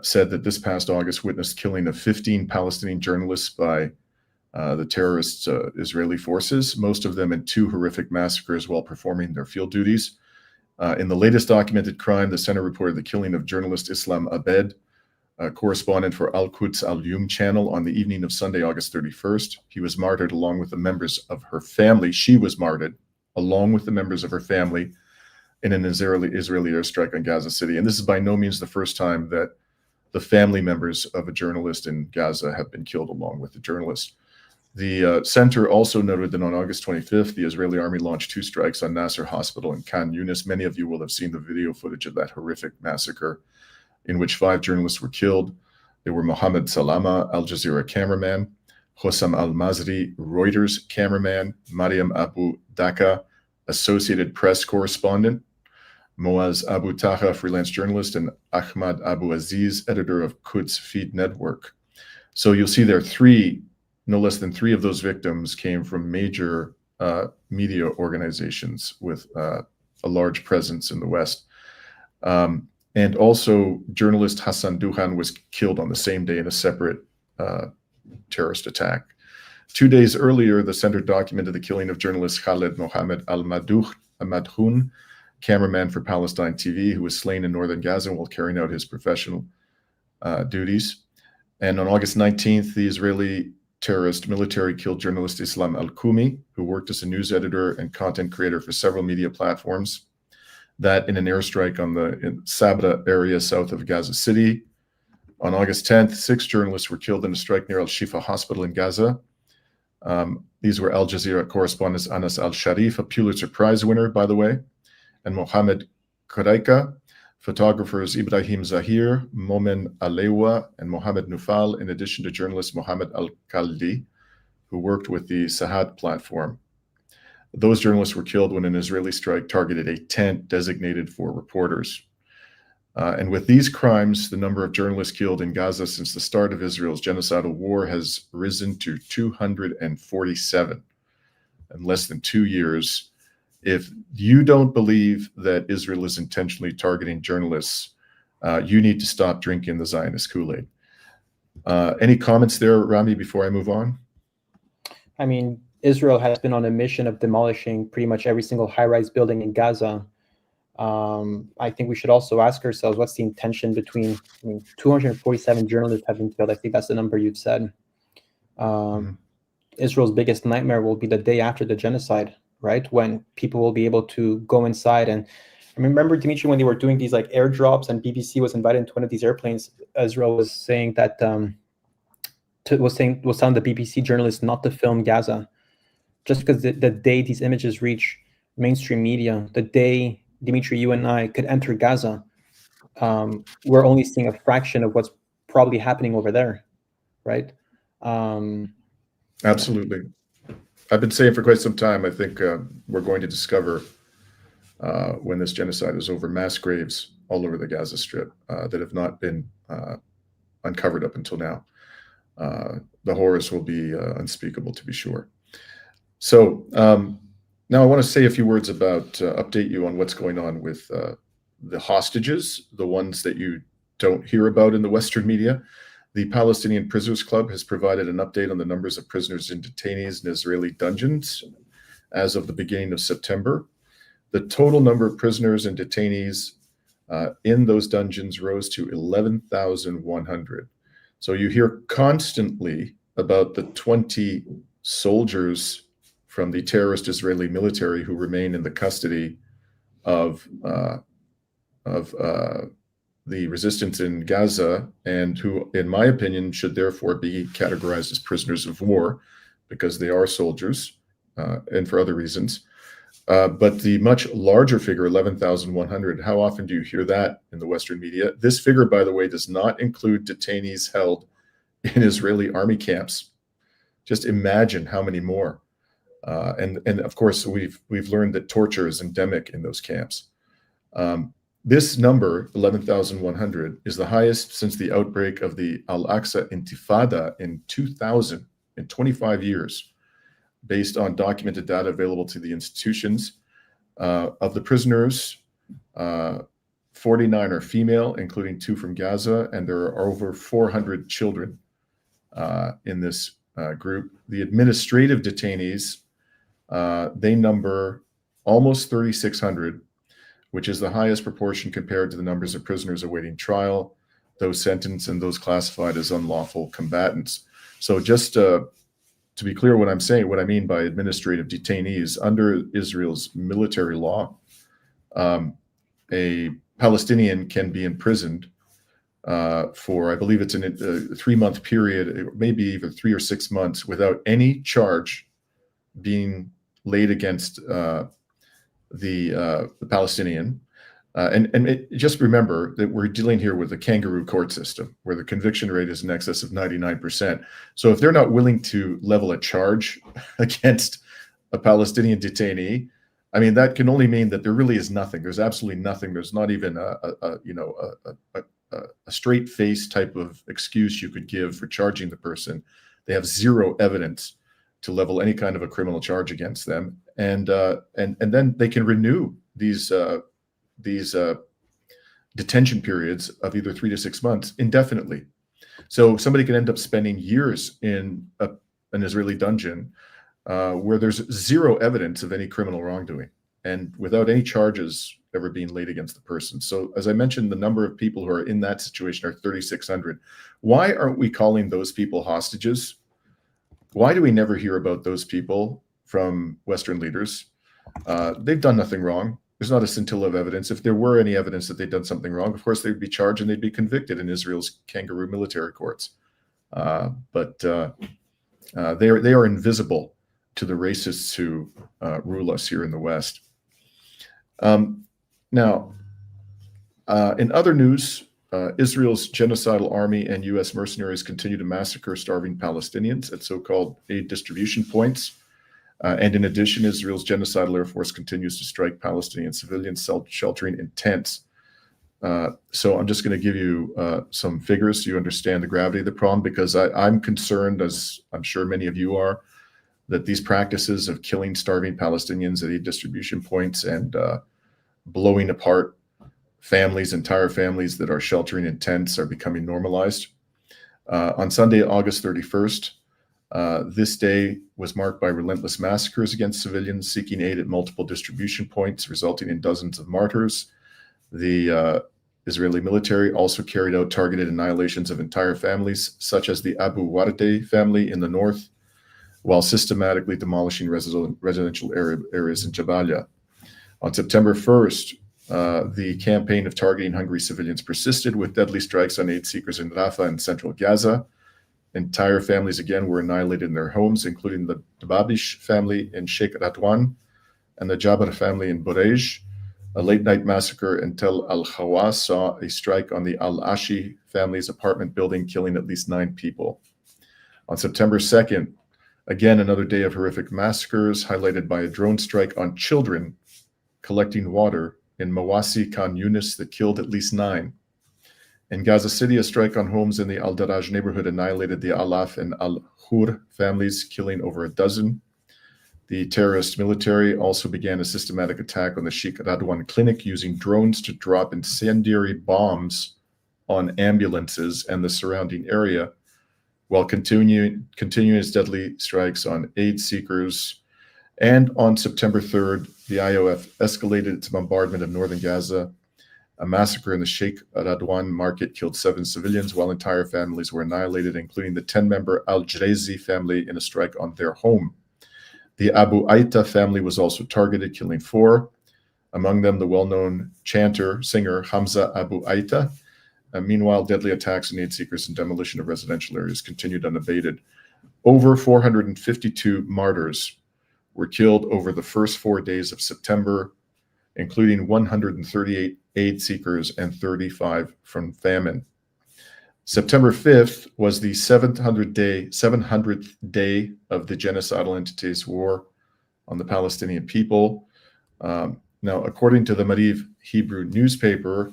said that this past August witnessed killing of 15 Palestinian journalists by the terrorist Israeli forces, most of them in 2 horrific massacres while performing their field duties. In the latest documented crime, the center reported the killing of journalist Islam Abed, a correspondent for Al-Quds Al-Yum channel, on the evening of Sunday, August 31st. He was martyred along with the members of her family. She was martyred along with the members of her family in an Israeli airstrike on Gaza City. And this is by no means the first time that the family members of a journalist in Gaza have been killed along with the journalist. The center also noted that on August 25th, the Israeli army launched 2 strikes on Nasser Hospital in Khan Yunis. Many of you will have seen the video footage of that horrific massacre in which 5 journalists were killed. They were Mohammed Salama, Al Jazeera cameraman, Hossam Al-Mazri, Reuters cameraman, Mariam Abu Daka, Associated Press correspondent, Moaz Abu Taha, freelance journalist, and Ahmad Abu Aziz, editor of Quds Feed Network. So you'll see there no less than 3 of those victims came from major media organizations with a large presence in the West. And also, journalist Hassan Duhan was killed on the same day in a separate terrorist attack. 2 days earlier, the center documented the killing of journalist Khaled Mohammed al-Madhoun, cameraman for Palestine TV, who was slain in northern Gaza while carrying out his professional duties. And on August 19th, the Israeli terrorist military killed journalist Islam al-Kumi, who worked as a news editor and content creator for several media platforms. That in an airstrike on the Sabra area south of Gaza City. On August 10th, 6 journalists were killed in a strike near Al-Shifa Hospital in Gaza. These were Al Jazeera correspondent Anas Al-Sharif, a Pulitzer Prize winner, by the way, and Mohammed Koraika, photographers Ibrahim Zahir, Momen Alewa, and Mohammed Nufal, in addition to journalist Mohammed Al-Kaldi, who worked with the Sahad platform. Those journalists were killed when an Israeli strike targeted a tent designated for reporters. And with these crimes, the number of journalists killed in Gaza since the start of Israel's genocidal war has risen to 247 in less than 2 years. If you don't believe that Israel is intentionally targeting journalists, you need to stop drinking the Zionist Kool-Aid. Any comments there, Rami, before I move on? I mean, Israel has been on a mission of demolishing pretty much every single high-rise building in Gaza. I think we should also ask ourselves, what's the intention between, 247 journalists have been killed. I think that's the number you've said. Israel's biggest nightmare will be the day after the genocide, right? When people will be able to go inside. And I remember, Dimitri, when they were doing these like airdrops and BBC was invited into one of these airplanes, Israel was saying that, was telling the BBC journalists not to film Gaza. Just because the day these images reach mainstream media, the day, Dimitri, you and I could enter Gaza, we're only seeing a fraction of what's probably happening over there, right? Absolutely. I've been saying for quite some time, I think we're going to discover when this genocide is over, mass graves all over the Gaza Strip that have not been uncovered up until now. The horrors will be unspeakable, to be sure. So now I want to say a few words about, update you on what's going on with the hostages, the ones that you don't hear about in the Western media. The Palestinian Prisoners Club has provided an update on the numbers of prisoners and detainees in Israeli dungeons as of the beginning of September. The total number of prisoners and detainees in those dungeons rose to 11,100. So you hear constantly about the 20 soldiers from the terrorist Israeli military who remain in the custody of the resistance in Gaza, and who, in my opinion, should therefore be categorized as prisoners of war because they are soldiers and for other reasons. But the much larger figure, 11,100, how often do you hear that in the Western media? This figure, by the way, does not include detainees held in Israeli army camps. Just imagine how many more. And of course, we've learned that torture is endemic in those camps. This number, 11,100, is the highest since the outbreak of the Al-Aqsa Intifada in 2000, in 25 years, based on documented data available to the institutions. Of the prisoners, 49 are female, including 2 from Gaza, and there are over 400 children in this group. The administrative detainees, they number almost 3,600, which is the highest proportion compared to the numbers of prisoners awaiting trial, those sentenced and those classified as unlawful combatants. So just to be clear what I'm saying, what I mean by administrative detainees, under Israel's military law, a Palestinian can be imprisoned for, I believe it's in a 3-month period, maybe even 3 or 6 months, without any charge being laid against the Palestinian. Just remember that we're dealing here with a kangaroo court system where the conviction rate is in excess of 99%. So if they're not willing to level a charge against a Palestinian detainee, I mean, that can only mean that there really is nothing. There's absolutely nothing. There's not even a straight face type of excuse you could give for charging the person. They have zero evidence to level any kind of a criminal charge against them, and then they can renew these detention periods of either 3 to 6 months indefinitely. So somebody can end up spending years in an Israeli dungeon where there's zero evidence of any criminal wrongdoing and without any charges ever being laid against the person. So as I mentioned, the number of people who are in that situation are 3,600. Why aren't we calling those people hostages? Why do we never hear about those people from Western leaders? They've done nothing wrong. There's not a scintilla of evidence. If there were any evidence that they'd done something wrong, of course, they'd be charged and they'd be convicted in Israel's kangaroo military courts. But they are invisible to the racists who rule us here in the West. Now, in other news, Israel's genocidal army and U.S. mercenaries continue to massacre starving Palestinians at so-called aid distribution points. And in addition, Israel's genocidal air force continues to strike Palestinian civilians sheltering in tents. So I'm just going to give you some figures so you understand the gravity of the problem, because I'm concerned, as I'm sure many of you are, that these practices of killing starving Palestinians at aid distribution points and blowing apart families, entire families that are sheltering in tents, are becoming normalized. On Sunday, August 31st, this day was marked by relentless massacres against civilians seeking aid at multiple distribution points, resulting in dozens of martyrs. The Israeli military also carried out targeted annihilations of entire families, such as the Abu Warde family in the north, while systematically demolishing residential areas in Jabalia. On September 1st, the campaign of targeting hungry civilians persisted, with deadly strikes on aid seekers in Rafah and central Gaza. Entire families again were annihilated in their homes, including the Dababish family in Sheikh Radwan and the Jabr family in Burej. A late-night massacre in Tel Al-Khawas saw a strike on the Al-Ashi family's apartment building, killing at least 9 people. On September 2nd, again, another day of horrific massacres, highlighted by a drone strike on children collecting water in Mawasi Khan Yunis that killed at least 9. In Gaza City, a strike on homes in the Al-Daraj neighborhood annihilated the Alaf and Al-Hur families, killing over a dozen. The terrorist military also began a systematic attack on the Sheikh Radwan clinic, using drones to drop incendiary bombs on ambulances and the surrounding area, while continuing its deadly strikes on aid seekers. And on September 3rd, the IOF escalated its bombardment of northern Gaza. A massacre in the Sheikh Radwan market killed 7 civilians, while entire families were annihilated, including the 10-member Al-Jrezi family in a strike on their home. The Abu Aita family was also targeted, killing 4, among them the well-known singer Hamza Abu Aita. Meanwhile, deadly attacks on aid seekers and demolition of residential areas continued unabated. Over 452 martyrs were killed over the first 4 days of September, including 138 aid seekers and 35 from famine. September 5th was the 700th day of the genocidal entity's war on the Palestinian people. Now, according to the Mariv Hebrew newspaper,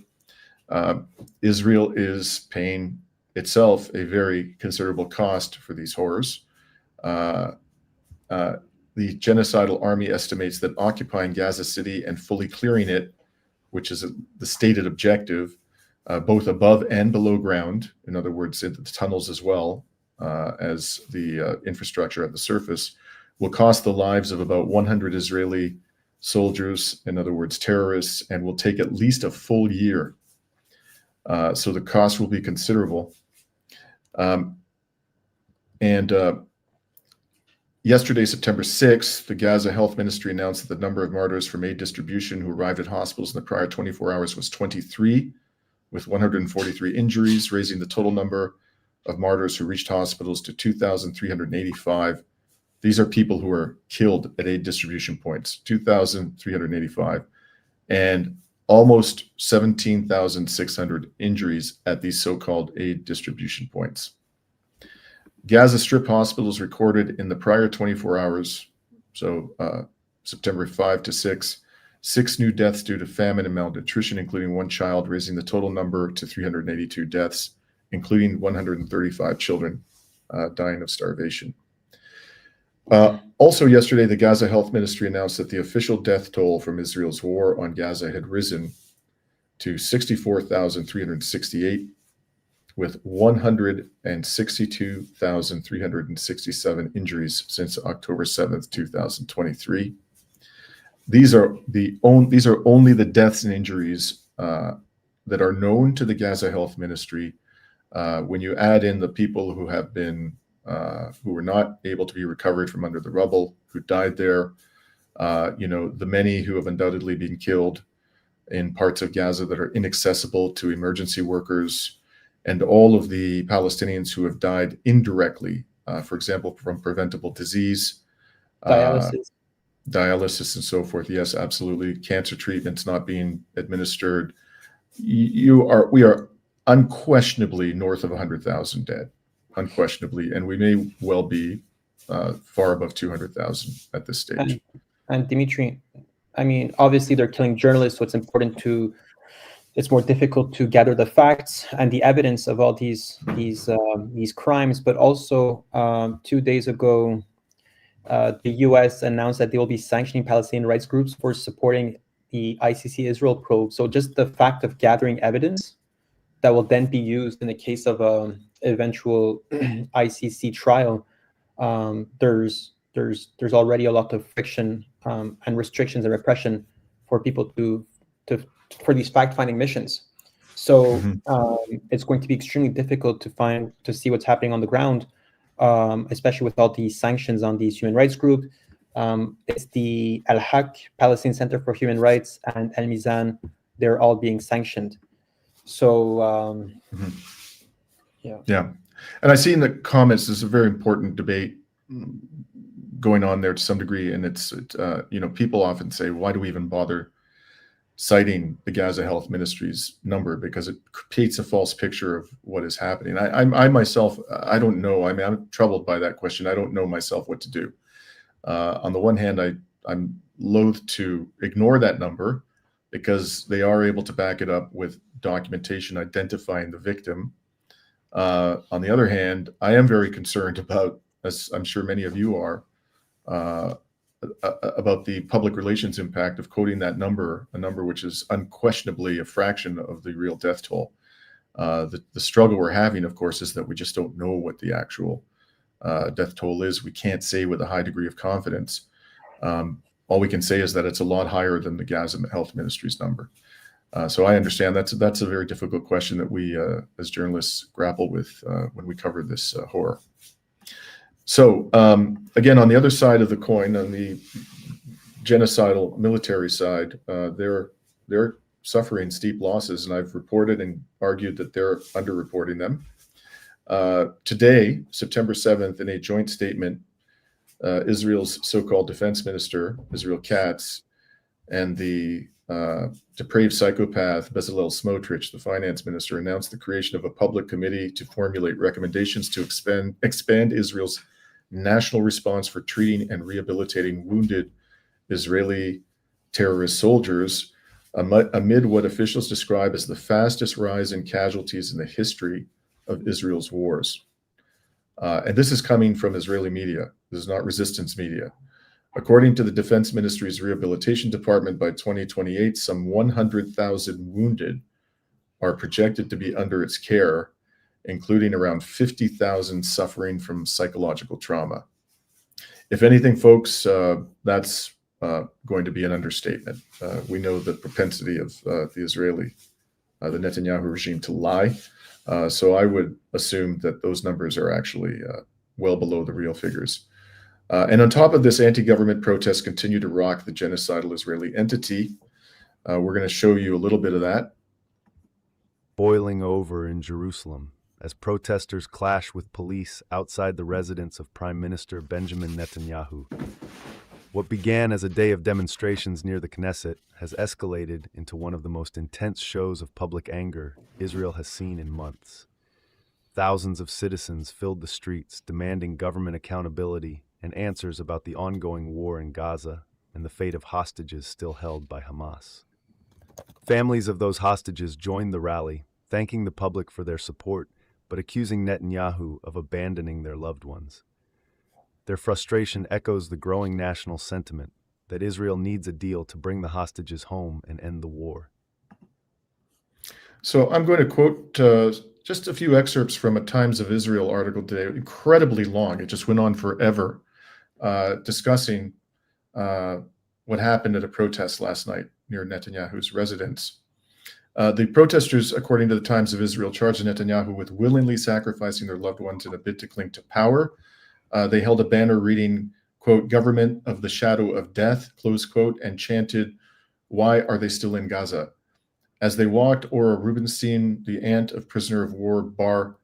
Israel is paying itself a very considerable cost for these horrors. The genocidal army estimates that occupying Gaza City and fully clearing it, which is the stated objective, both above and below ground, in other words, into the tunnels as well as the infrastructure at the surface, will cost the lives of about 100 Israeli soldiers, in other words, terrorists, and will take at least a full year. So the cost will be considerable. Yesterday, September 6th, the Gaza Health Ministry announced that the number of martyrs from aid distribution who arrived at hospitals in the prior 24 hours was 23, with 143 injuries, raising the total number of martyrs who reached hospitals to 2,385. These are people who were killed at aid distribution points, 2,385, and almost 17,600 injuries at these so-called aid distribution points. Gaza Strip hospitals recorded in the prior 24 hours, so September 5 to 6 new deaths due to famine and malnutrition, including 1 child, raising the total number to 382 deaths, including 135 children dying of starvation. Also yesterday, the Gaza Health Ministry announced that the official death toll from Israel's war on Gaza had risen to 64,368, with 162,367 injuries since October 7th, 2023. These are only the deaths and injuries that are known to the Gaza Health Ministry. When you add in the people who have been who were not able to be recovered from under the rubble, who died there, the many who have undoubtedly been killed in parts of Gaza that are inaccessible to emergency workers, and all of the Palestinians who have died indirectly, for example, from preventable disease, dialysis and so forth. Yes, absolutely. Cancer treatments not being administered. We are unquestionably north of 100,000 dead, unquestionably, and we may well be far above 200,000 at this stage. And Dimitri, I mean, obviously they're killing journalists, so it's more difficult to gather the facts and the evidence of all these crimes. But also, 2 days ago, the U.S. announced that they will be sanctioning Palestinian rights groups for supporting the ICC Israel probe. So just the fact of gathering evidence that will then be used in the case of an eventual ICC trial, there's already a lot of friction and restrictions and repression for people for these fact-finding missions. So it's going to be extremely difficult to see what's happening on the ground, especially with all these sanctions on these human rights groups. It's the Al-Haq, Palestinian Center for Human Rights, and El Mizan. They're all being sanctioned. So, yeah. And I see in the comments, there's a very important debate going on there to some degree. And it's people often say, why do we even bother citing the Gaza Health Ministry's number? Because it paints a false picture of what is happening. I myself, I don't know. I mean, I'm troubled by that question. I don't know myself what to do. On the one hand, I'm loath to ignore that number because they are able to back it up with documentation identifying the victim. On the other hand, I am very concerned about, as I'm sure many of you are, about the public relations impact of quoting that number, a number which is unquestionably a fraction of the real death toll. The struggle we're having, of course, is that we just don't know what the actual death toll is. We can't say with a high degree of confidence. All we can say is that it's a lot higher than the Gaza Health Ministry's number. So I understand that's a very difficult question that we, as journalists, grapple with when we cover this horror. So again, on the other side of the coin, on the genocidal military side, they're suffering steep losses, and I've reported and argued that they're underreporting them. Today, September 7th, in a joint statement, Israel's so-called defense minister, Israel Katz, and the depraved psychopath Bezalel Smotrich, the finance minister, announced the creation of a public committee to formulate recommendations to expand Israel's national response for treating and rehabilitating wounded Israeli terrorist soldiers amid what officials describe as the fastest rise in casualties in the history of Israel's wars. And this is coming from Israeli media. This is not resistance media. According to the Defense Ministry's Rehabilitation Department, by 2028, some 100,000 wounded are projected to be under its care, including around 50,000 suffering from psychological trauma. If anything, folks, that's going to be an understatement. We know the propensity of the Netanyahu regime to lie. So I would assume that those numbers are actually well below the real figures. And on top of this, anti-government protests continue to rock the genocidal Israeli entity. We're going to show you a little bit of that. Boiling over in Jerusalem as protesters clash with police outside the residence of Prime Minister Benjamin Netanyahu. What began as a day of demonstrations near the Knesset has escalated into one of the most intense shows of public anger Israel has seen in months. Thousands of citizens filled the streets demanding government accountability and answers about the ongoing war in Gaza and the fate of hostages still held by Hamas. Families of those hostages joined the rally, thanking the public for their support, but accusing Netanyahu of abandoning their loved ones. Their frustration echoes the growing national sentiment that Israel needs a deal to bring the hostages home and end the war. So I'm going to quote just a few excerpts from a Times of Israel article today, incredibly long. It just went on forever, discussing what happened at a protest last night near Netanyahu's residence. The protesters, according to the Times of Israel, charged Netanyahu with willingly sacrificing their loved ones in a bid to cling to power. They held a banner reading, quote, "Government of the shadow of death," close quote, and chanted, "Why are they still in Gaza?" As they walked, Ora Rubenstein, the aunt of prisoner of war Bar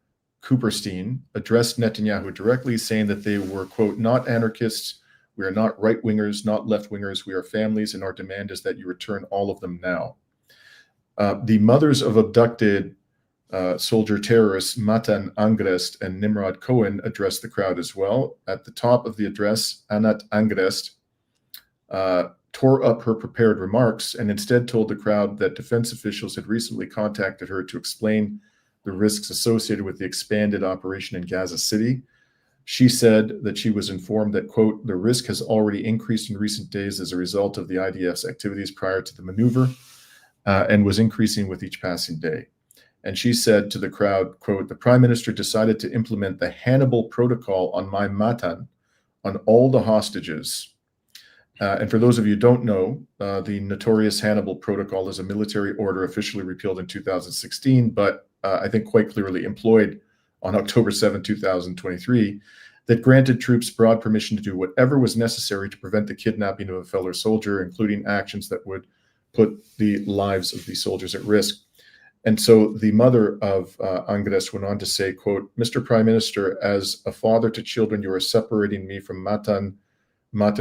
Cooperstein, addressed Netanyahu directly, saying that they were, quote, "not anarchists. We are not right-wingers, not left-wingers. We are families, and our demand is that you return all of them now." The mothers of abducted soldier terrorists Matan Angrest and Nimrod Cohen addressed the crowd as well. At the top of the address, Anat Angrest tore up her prepared remarks and instead told the crowd that defense officials had recently contacted her to explain the risks associated with the expanded operation in Gaza City. She said that she was informed that, quote, "the risk has already increased in recent days as a result of the IDF's activities prior to the maneuver and was increasing with each passing day." And she said to the crowd, quote, "the prime minister decided to implement the Hannibal protocol on my Matan, on all the hostages." And for those of you who don't know, the notorious Hannibal Protocol is a military order officially repealed in 2016, but I think quite clearly employed on October 7, 2023, that granted troops broad permission to do whatever was necessary to prevent the kidnapping of a fellow soldier, including actions that would put the lives of these soldiers at risk. And so the mother of Angres went on to say, quote, "Mr. Prime Minister, as a father to children, you are separating me from Matan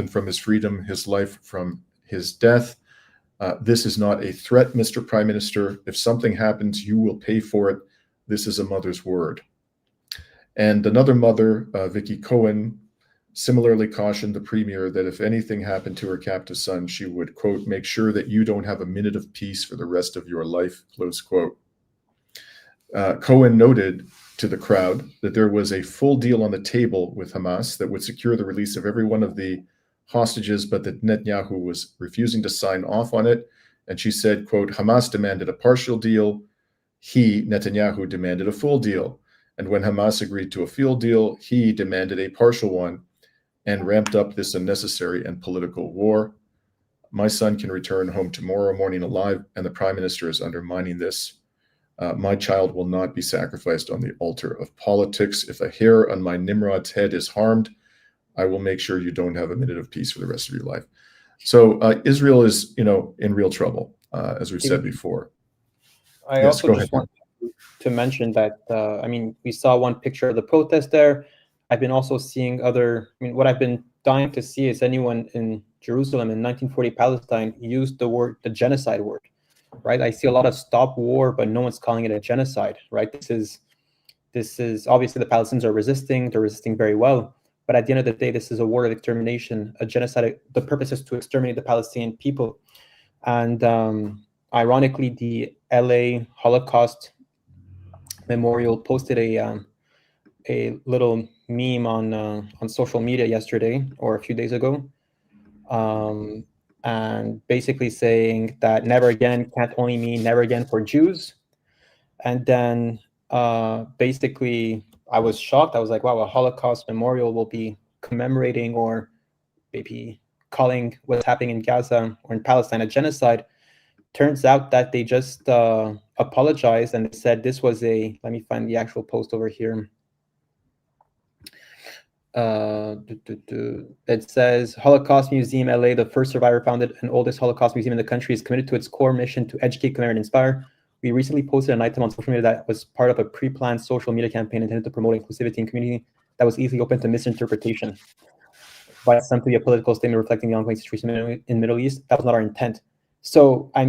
from his freedom, his life from his death. This is not a threat, Mr. Prime Minister. If something happens, you will pay for it. This is a mother's word." And another mother, Vicky Cohen, similarly cautioned the premier that if anything happened to her captive son, she would, quote, "make sure that you don't have a minute of peace for the rest of your life," close quote. Cohen noted to the crowd that there was a full deal on the table with Hamas that would secure the release of every one of the hostages, but that Netanyahu was refusing to sign off on it. And she said, quote, "Hamas demanded a partial deal. He, Netanyahu, demanded a full deal. And when Hamas agreed to a full deal, he demanded a partial one and ramped up this unnecessary and political war. My son can return home tomorrow morning alive, and the prime minister is undermining this. My child will not be sacrificed on the altar of politics. If a hair on my Nimrod's head is harmed, I will make sure you don't have a minute of peace for the rest of your life." So Israel is, in real trouble, as we've said before. I also just want to mention that, we saw one picture of the protest there. I've been also seeing what I've been dying to see is anyone in Jerusalem in 1940 Palestine used the genocide word. Right, I see a lot of stop war, but no one's calling it a genocide. Right, this is obviously the Palestinians are resisting. They're resisting very well, but at the end of the day, this is a war of extermination, a genocide. The purpose is to exterminate the Palestinian people. And ironically, the LA Holocaust Memorial posted a little meme on social media yesterday or a few days ago. And basically saying that never again can't only mean never again for Jews. And then basically I was shocked. I was like, wow, a Holocaust memorial will be commemorating or maybe calling what's happening in Gaza or in Palestine a genocide. Turns out that they just apologized and said this was let me find the actual post over here. It says Holocaust Museum LA, the first survivor founded and oldest Holocaust museum in the country, is committed to its core mission to educate, commemorate, and inspire. We recently posted an item on social media that was part of a pre-planned social media campaign intended to promote inclusivity and community that was easily open to misinterpretation by simply a political statement reflecting the ongoing situation in the Middle East. That was not our intent. So, I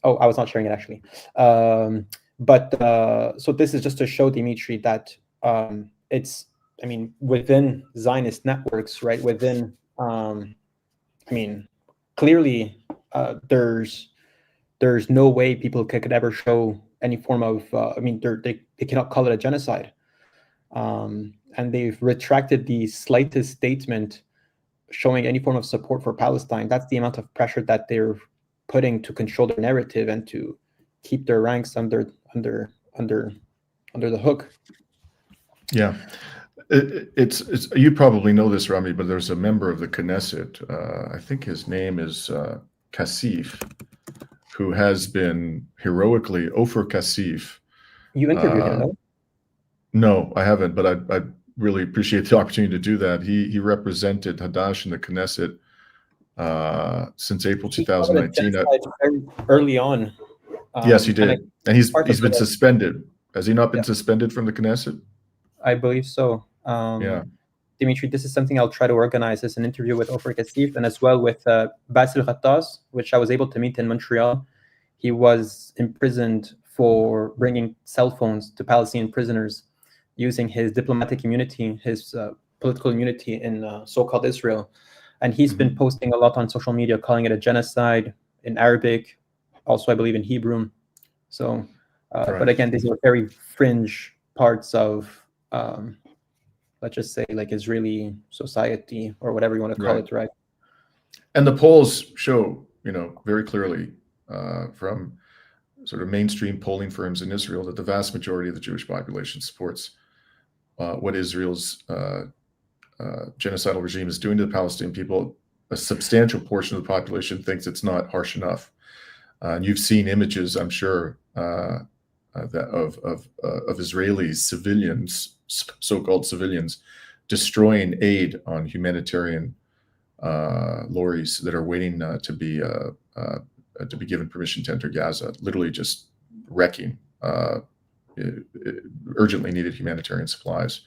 was not sharing it actually. So this is just to show Dimitri that it's, within Zionist networks, right? Within, clearly there's no way people could ever show any form of, they cannot call it a genocide. And they've retracted the slightest statement showing any form of support for Palestine. That's the amount of pressure that they're putting to control their narrative and to keep their ranks under under the hook. Yeah. It's you probably know this, Rami, but there's a member of the Knesset, I think his name is Kassif, who has been heroically, Ofer Kassif. You interviewed him, no? No, I haven't, but I really appreciate the opportunity to do that. He represented Hadash in the Knesset since April 2019. Very early on. Yes, he did. And he's been it. suspended. Has he not been suspended from the Knesset? I believe so. Yeah. Dimitri, this is something I'll try to organize as an interview with Ofer Kassif and as well with Basil Ghattaz, which I was able to meet in Montreal. He was imprisoned for bringing cell phones to Palestinian prisoners using his diplomatic immunity, his political immunity in so-called Israel. And he's been posting a lot on social media, calling it a genocide in Arabic, also I believe in Hebrew. So, right. But again, these are very fringe parts of, let's just say, like Israeli society or whatever you want to call it, right? And the polls show, very clearly from sort of mainstream polling firms in Israel that the vast majority of the Jewish population supports what Israel's genocidal regime is doing to the Palestinian people. A substantial portion of the population thinks it's not harsh enough. And you've seen images, I'm sure, of Israeli civilians, so-called civilians, destroying aid on humanitarian lorries that are waiting to be given permission to enter Gaza. Literally just wrecking urgently needed humanitarian supplies.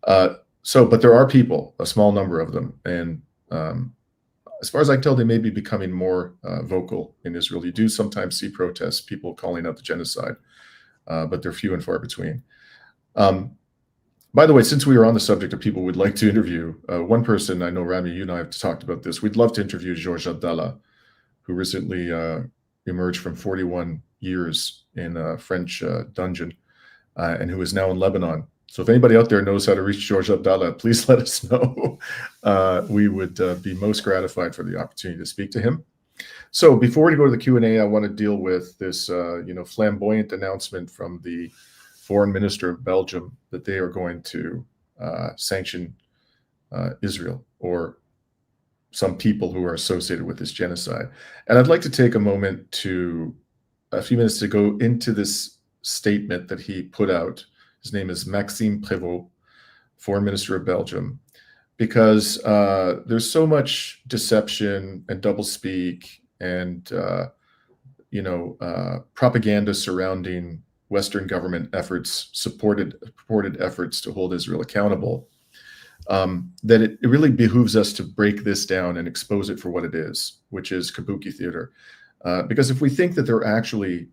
But there are people, a small number of them, and as far as I can tell, they may be becoming more vocal in Israel. You do sometimes see protests, people calling out the genocide, but they're few and far between. By the way, since we were on the subject of people we'd like to interview, one person, I know, Rami, you and I have talked about this. We'd love to interview Georges Abdallah, who recently emerged from 41 years in a French dungeon and who is now in Lebanon. So if anybody out there knows how to reach Georges Abdallah, please let us know. We would be most gratified for the opportunity to speak to him. So before we go to the Q&A, I want to deal with this flamboyant announcement from the foreign minister of Belgium that they are going to sanction Israel or some people who are associated with this genocide. And I'd like to take a few minutes to go into this statement that he put out. His name is Maxime Prévost, foreign minister of Belgium, because there's so much deception and doublespeak and propaganda surrounding Western government efforts, purported efforts to hold Israel accountable, that it really behooves us to break this down and expose it for what it is, which is kabuki theater. Because if we think that they're actually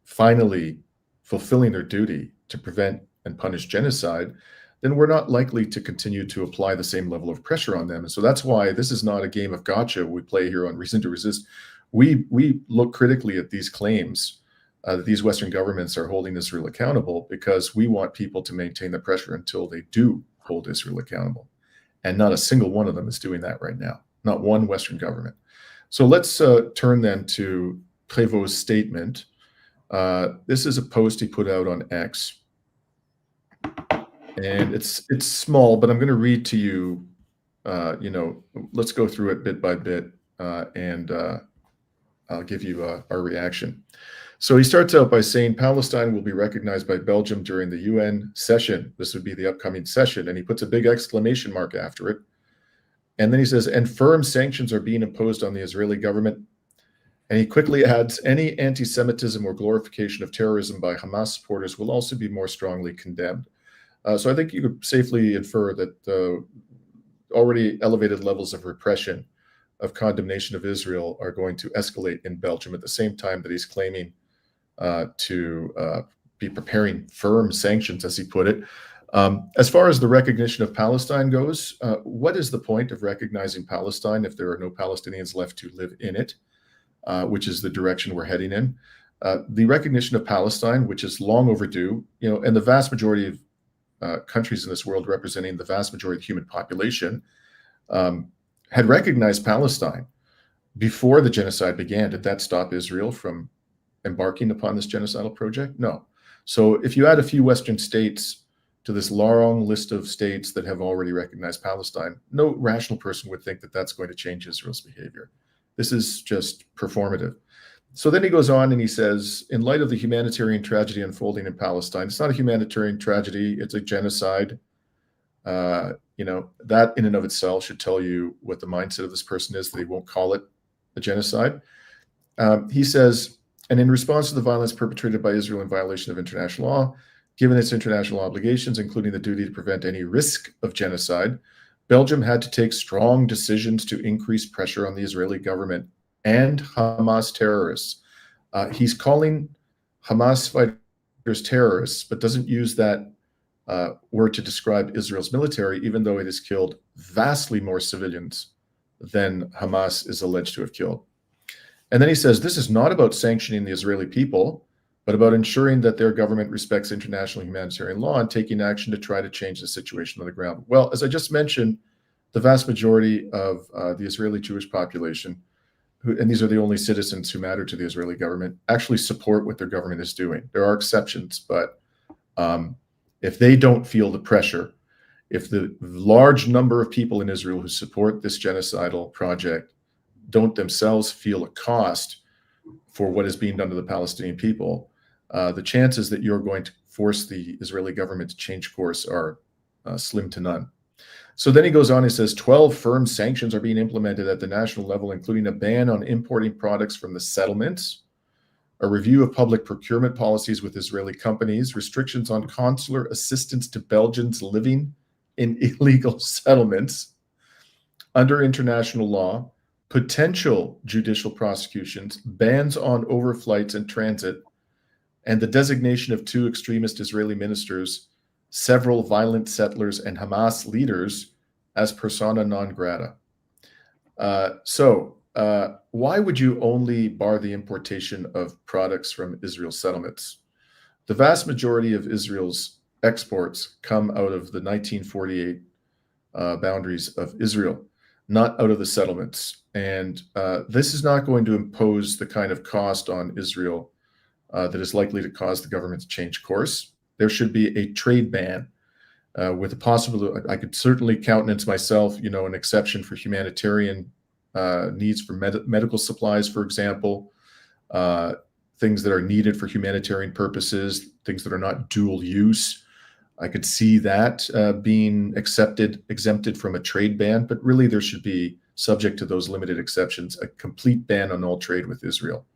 finally fulfilling their duty to prevent and punish genocide, then we're not likely to continue to apply the same level of pressure on them. And so that's why this is not a game of gotcha we play here on Reason to Resist. We look critically at these claims that these Western governments are holding Israel accountable because we want people to maintain the pressure until they do hold Israel accountable. And not a single one of them is doing that right now. Not one Western government. So let's turn then to Prévost's statement. This is a post he put out on X. And it's small, but I'm going to read to you, let's go through it bit by bit, and I'll give you our reaction. So he starts out by saying Palestine will be recognized by Belgium during the UN session. This would be the upcoming session. And he puts a big exclamation mark after it. And then he says, and firm sanctions are being imposed on the Israeli government. And he quickly adds, any anti-Semitism or glorification of terrorism by Hamas supporters will also be more strongly condemned. So I think you could safely infer that already elevated levels of repression, of condemnation of Israel are going to escalate in Belgium at the same time that he's claiming to be preparing firm sanctions, as he put it. As far as the recognition of Palestine goes, what is the point of recognizing Palestine if there are no Palestinians left to live in it, which is the direction we're heading in? The recognition of Palestine, which is long overdue, and the vast majority of countries in this world representing the vast majority of the human population had recognized Palestine before the genocide began. Did that stop Israel from embarking upon this genocidal project? No. So if you add a few Western states to this long list of states that have already recognized Palestine, no rational person would think that that's going to change Israel's behavior. This is just performative. So then he goes on and he says, in light of the humanitarian tragedy unfolding in Palestine, it's not a humanitarian tragedy, it's a genocide. That in and of itself should tell you what the mindset of this person is, that they won't call it a genocide. He says, and in response to the violence perpetrated by Israel in violation of international law, given its international obligations, including the duty to prevent any risk of genocide, Belgium had to take strong decisions to increase pressure on the Israeli government and Hamas terrorists. He's calling Hamas fighters terrorists, but doesn't use that word to describe Israel's military, even though it has killed vastly more civilians than Hamas is alleged to have killed. And then he says, this is not about sanctioning the Israeli people, but about ensuring that their government respects international humanitarian law and taking action to try to change the situation on the ground. Well, as I just mentioned, the vast majority of the Israeli Jewish population, and these are the only citizens who matter to the Israeli government, actually support what their government is doing. There are exceptions, but if they don't feel the pressure, if the large number of people in Israel who support this genocidal project don't themselves feel a cost for what is being done to the Palestinian people, the chances that you're going to force the Israeli government to change course are slim to none. So then he goes on, he says, 12 firm sanctions are being implemented at the national level, including a ban on importing products from the settlements, a review of public procurement policies with Israeli companies, restrictions on consular assistance to Belgians living in illegal settlements under international law, potential judicial prosecutions, bans on overflights and transit, and the designation of 2 extremist Israeli ministers, several violent settlers, and Hamas leaders as persona non grata. Why would you only bar the importation of products from Israel settlements? The vast majority of Israel's exports come out of the 1948 boundaries of Israel, not out of the settlements. And this is not going to impose the kind of cost on Israel that is likely to cause the government to change course. There should be a trade ban with a possible, I could certainly countenance myself, an exception for humanitarian needs for medical supplies, for example, things that are needed for humanitarian purposes, things that are not dual use. I could see that being exempted from a trade ban, but really there should be, subject to those limited exceptions, a complete ban on all trade with Israel.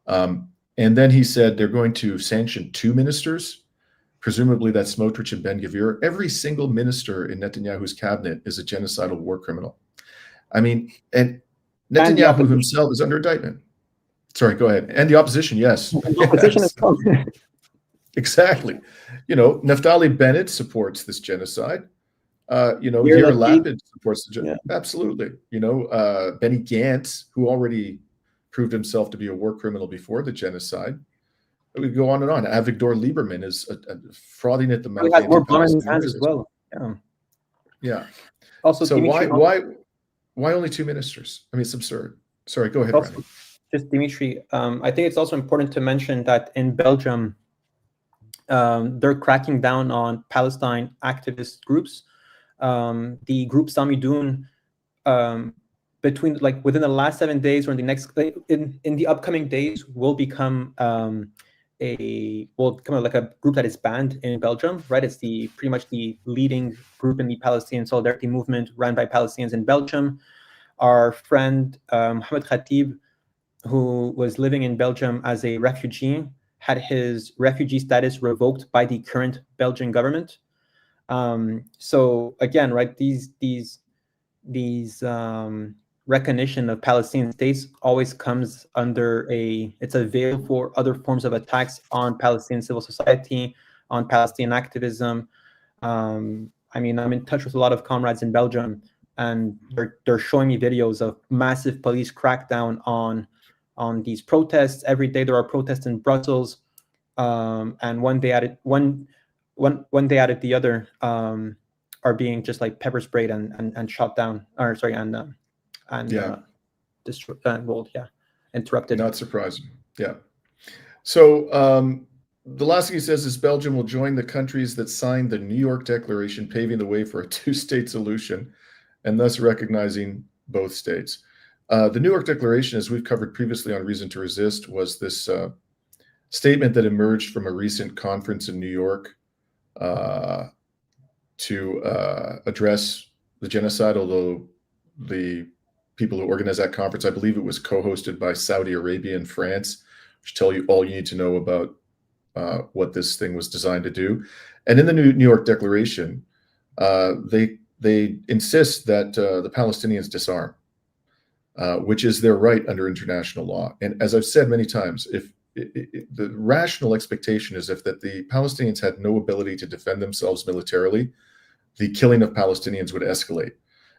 And then he said they're going to sanction 2 ministers. Presumably that's Smotrich and Ben-Gvir. Every single minister in Netanyahu's cabinet is a genocidal war criminal. I mean, and Netanyahu himself is under indictment. Sorry, go ahead. And the opposition, yes. The opposition is coming. Exactly. Naftali Bennett supports this genocide. Yair Lapid supports the genocide. Yeah. Absolutely. Benny Gantz, who already proved himself to be a war criminal before the genocide. We go on and on. Avigdor Lieberman is frothing at the mouth. He has more blood in his hands as well. Yeah. Yeah. Also, so Dimitri, why only 2 ministers? I mean, it's absurd. Sorry, go ahead, Rami. Just Dimitri, I think it's also important to mention that in Belgium, they're cracking down on Palestine activist groups. The group Samidoun, within the last 7 days or in the next in the upcoming days will become like a group that is banned in Belgium, right? It's pretty much the leading group in the Palestinian solidarity movement run by Palestinians in Belgium. Our friend Mohamed Khatib, who was living in Belgium as a refugee, had his refugee status revoked by the current Belgian government. So again, right, these recognition of Palestinian states always comes under it's a veil for other forms of attacks on Palestinian civil society, on Palestinian activism. I mean, I'm in touch with a lot of comrades in Belgium, and they're showing me videos of massive police crackdown on these protests. Every day there are protests in Brussels, and one day at the other are being just like pepper sprayed and shot down, interrupted. Not surprising. Yeah. So the last thing he says is Belgium will join the countries that signed the New York Declaration, paving the way for a two-state solution and thus recognizing both states. The New York Declaration, as we've covered previously on Reason to Resist, was this statement that emerged from a recent conference in New York to address the genocide, although the people who organized that conference, I believe it was co-hosted by Saudi Arabia and France, which tell you all you need to know about what this thing was designed to do. And in the New York Declaration, they insist that the Palestinians disarm, which is their right under international law. And as I've said many times, if the rational expectation is if that the Palestinians had no ability to defend themselves militarily, the killing of Palestinians would escalate.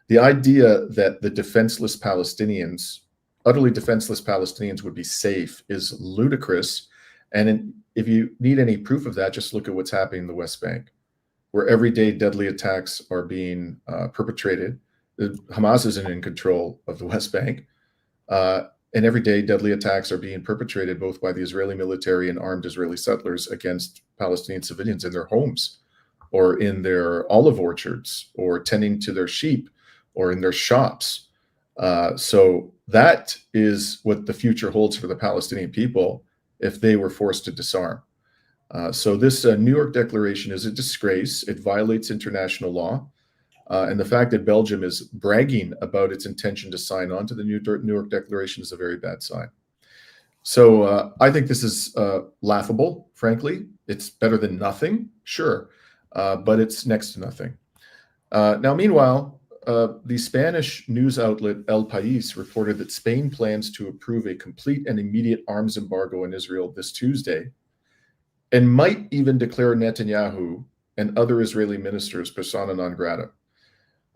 The idea that the defenseless Palestinians, utterly defenseless Palestinians, would be safe is ludicrous. And if you need any proof of that, just look at what's happening in the West Bank, where every day deadly attacks are being perpetrated. Hamas isn't in control of the West Bank. And every day deadly attacks are being perpetrated both by the Israeli military and armed Israeli settlers against Palestinian civilians in their homes or in their olive orchards or tending to their sheep or in their shops. So that is what the future holds for the Palestinian people if they were forced to disarm. So this New York Declaration is a disgrace. It violates international law. And the fact that Belgium is bragging about its intention to sign on to the New York Declaration is a very bad sign. So I think this is laughable, frankly. It's better than nothing, sure, but it's next to nothing. Now, meanwhile, the Spanish news outlet El País reported that Spain plans to approve a complete and immediate arms embargo on Israel this Tuesday and might even declare Netanyahu and other Israeli ministers persona non grata.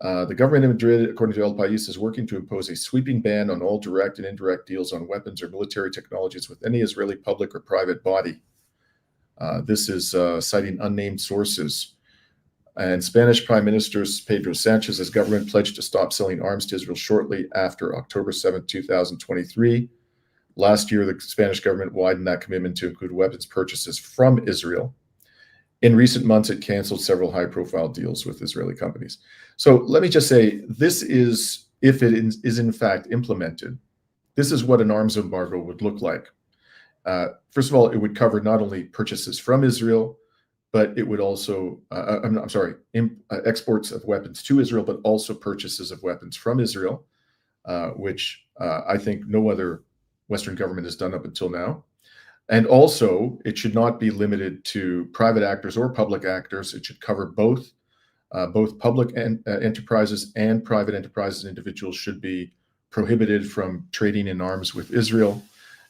The government in Madrid, according to El País, is working to impose a sweeping ban on all direct and indirect deals on weapons or military technologies with any Israeli public or private body. This is citing unnamed sources. And Spanish Prime Minister Pedro Sanchez's government pledged to stop selling arms to Israel shortly after October 7, 2023. Last year, the Spanish government widened that commitment to include weapons purchases from Israel. In recent months, it canceled several high-profile deals with Israeli companies. So let me just say, this is, if it is in fact implemented, this is what an arms embargo would look like. First of all, it would cover not only purchases from Israel, but it would also, exports of weapons to Israel, but also purchases of weapons from Israel, which I think no other Western government has done up until now. And also, it should not be limited to private actors or public actors. It should cover both public enterprises and private enterprises and individuals should be prohibited from trading in arms with Israel.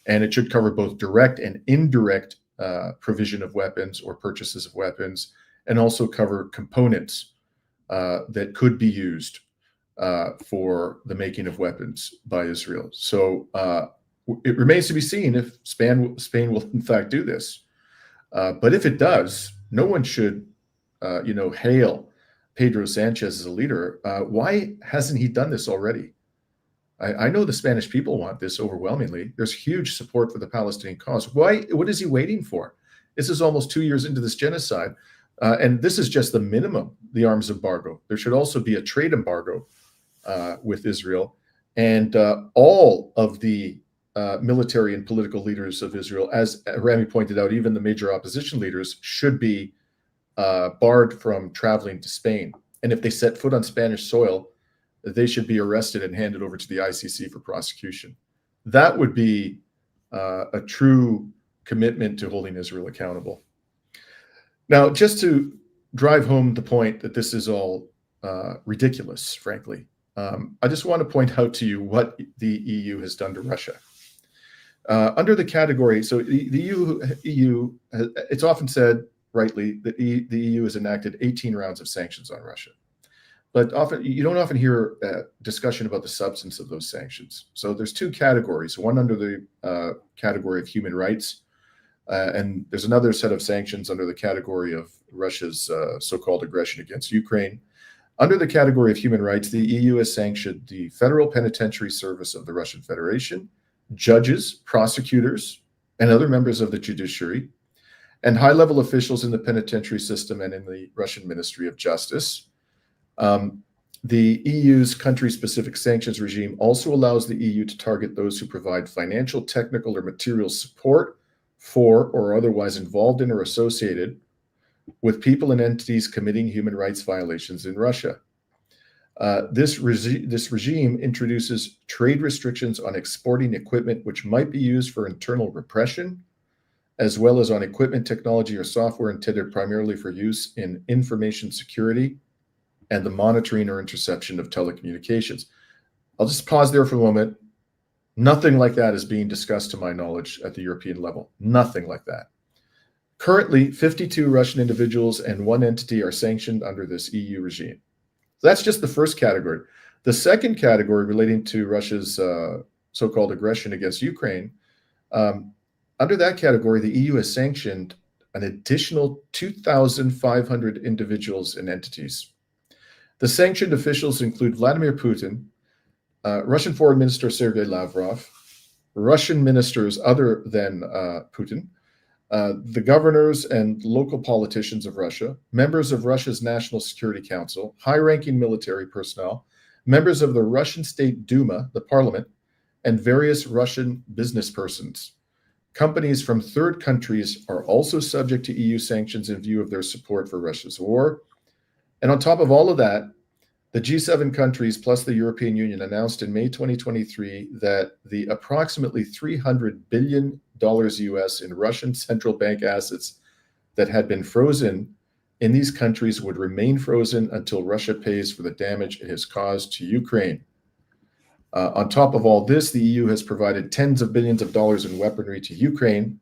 And it should cover both direct and indirect provision of weapons or purchases of weapons, and also cover components that could be used for the making of weapons by Israel. So it remains to be seen if Spain will in fact do this. But if it does, no one should, hail Pedro Sanchez as a leader. Why hasn't he done this already? I know the Spanish people want this overwhelmingly. There's huge support for the Palestinian cause. Why? What is he waiting for? This is almost 2 years into this genocide. And this is just the minimum, the arms embargo. There should also be a trade embargo with Israel. And all of the military and political leaders of Israel, as Rami pointed out, even the major opposition leaders should be barred from traveling to Spain. And if they set foot on Spanish soil, they should be arrested and handed over to the ICC for prosecution. That would be a true commitment to holding Israel accountable. Now, just to drive home the point that this is all ridiculous, frankly, I just want to point out to you what the EU has done to Russia. Under the category, so the EU, it's often said, rightly, that the EU has enacted 18 rounds of sanctions on Russia. But you don't often hear discussion about the substance of those sanctions. So there's two categories, one under the category of human rights, and there's another set of sanctions under the category of Russia's so-called aggression against Ukraine. Under the category of human rights, the EU has sanctioned the Federal Penitentiary Service of the Russian Federation, judges, prosecutors, and other members of the judiciary, and high-level officials in the penitentiary system and in the Russian Ministry of Justice. The EU's country-specific sanctions regime also allows the EU to target those who provide financial, technical, or material support for or otherwise involved in or associated with people and entities committing human rights violations in Russia. This regime introduces trade restrictions on exporting equipment which might be used for internal repression, as well as on equipment, technology, or software intended primarily for use in information security and the monitoring or interception of telecommunications. I'll just pause there for a moment. Nothing like that is being discussed to my knowledge at the European level. Nothing like that. Currently, 52 Russian individuals and one entity are sanctioned under this EU regime. That's just the first category. The second category relating to Russia's so-called aggression against Ukraine, under that category, the EU has sanctioned an additional 2,500 individuals and entities. The sanctioned officials include Vladimir Putin, Russian Foreign Minister Sergei Lavrov, Russian ministers other than Putin, the governors and local politicians of Russia, members of Russia's National Security Council, high-ranking military personnel, members of the Russian State Duma, the parliament, and various Russian business persons. Companies from third countries are also subject to EU sanctions in view of their support for Russia's war. And on top of all of that, the G7 countries plus the European Union announced in May 2023 that the approximately $300 billion US in Russian central bank assets that had been frozen in these countries would remain frozen until Russia pays for the damage it has caused to Ukraine. On top of all this, the EU has provided tens of billions of dollars in weaponry to Ukraine.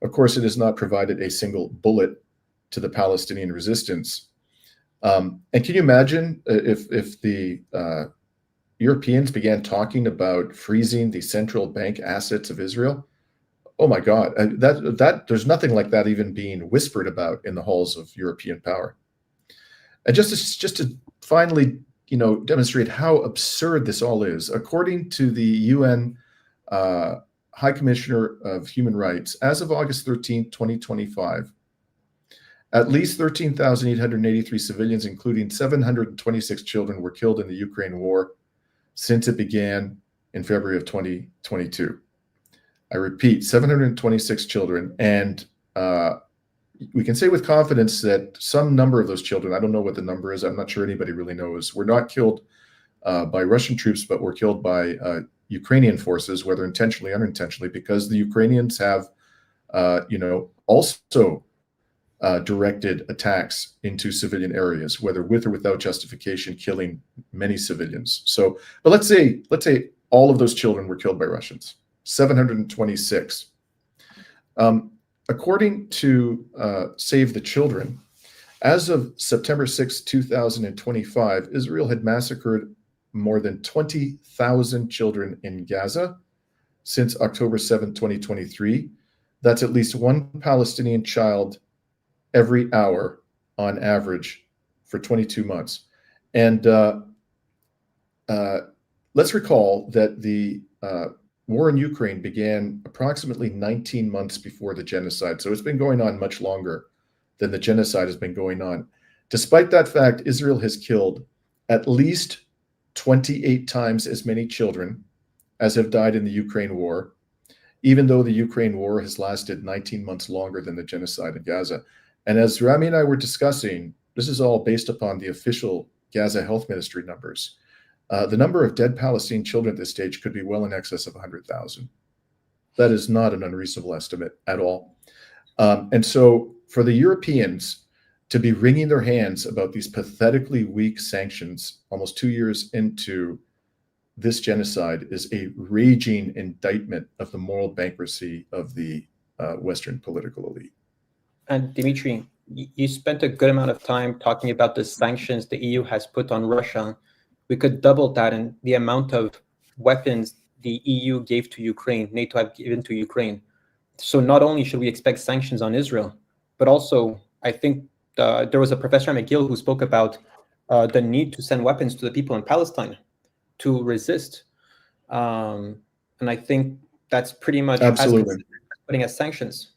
Of course, it has not provided a single bullet to the Palestinian resistance. And can you imagine if the Europeans began talking about freezing the central bank assets of Israel? Oh my God, there's nothing like that even being whispered about in the halls of European power. And just to finally, demonstrate how absurd this all is, according to the UN High Commissioner of Human Rights, as of August 13, 2025, at least 13,883 civilians, including 726 children, were killed in the Ukraine war since it began in February of 2022. I repeat, 726 children. And we can say with confidence that some number of those children, I don't know what the number is, I'm not sure anybody really knows, were not killed by Russian troops, but were killed by Ukrainian forces, whether intentionally or unintentionally, because the Ukrainians have, also directed attacks into civilian areas, whether with or without justification, killing many civilians. So, but let's say all of those children were killed by Russians, 726. According to Save the Children, as of September 6, 2025, Israel had massacred more than 20,000 children in Gaza since October 7, 2023. That's at least one Palestinian child every hour on average for 22 months. And let's recall that the war in Ukraine began approximately 19 months before the genocide. So it's been going on much longer than the genocide has been going on. Despite that fact, Israel has killed at least 28 times as many children as have died in the Ukraine war, even though the Ukraine war has lasted 19 months longer than the genocide in Gaza. And as Rami and I were discussing, this is all based upon the official Gaza Health Ministry numbers. The number of dead Palestinian children at this stage could be well in excess of 100,000. That is not an unreasonable estimate at all. And so for the Europeans to be wringing their hands about these pathetically weak sanctions almost 2 years into this genocide is a raging indictment of the moral bankruptcy of the Western political elite. And Dimitri, you spent a good amount of time talking about the sanctions the EU has put on Russia. We could double that in the amount of weapons the EU gave to Ukraine, NATO have given to Ukraine. So not only should we expect sanctions on Israel, but also I think there was a Professor McGill who spoke about the need to send weapons to the people in Palestine to resist. And I think that's pretty much absolutely putting as sanctions.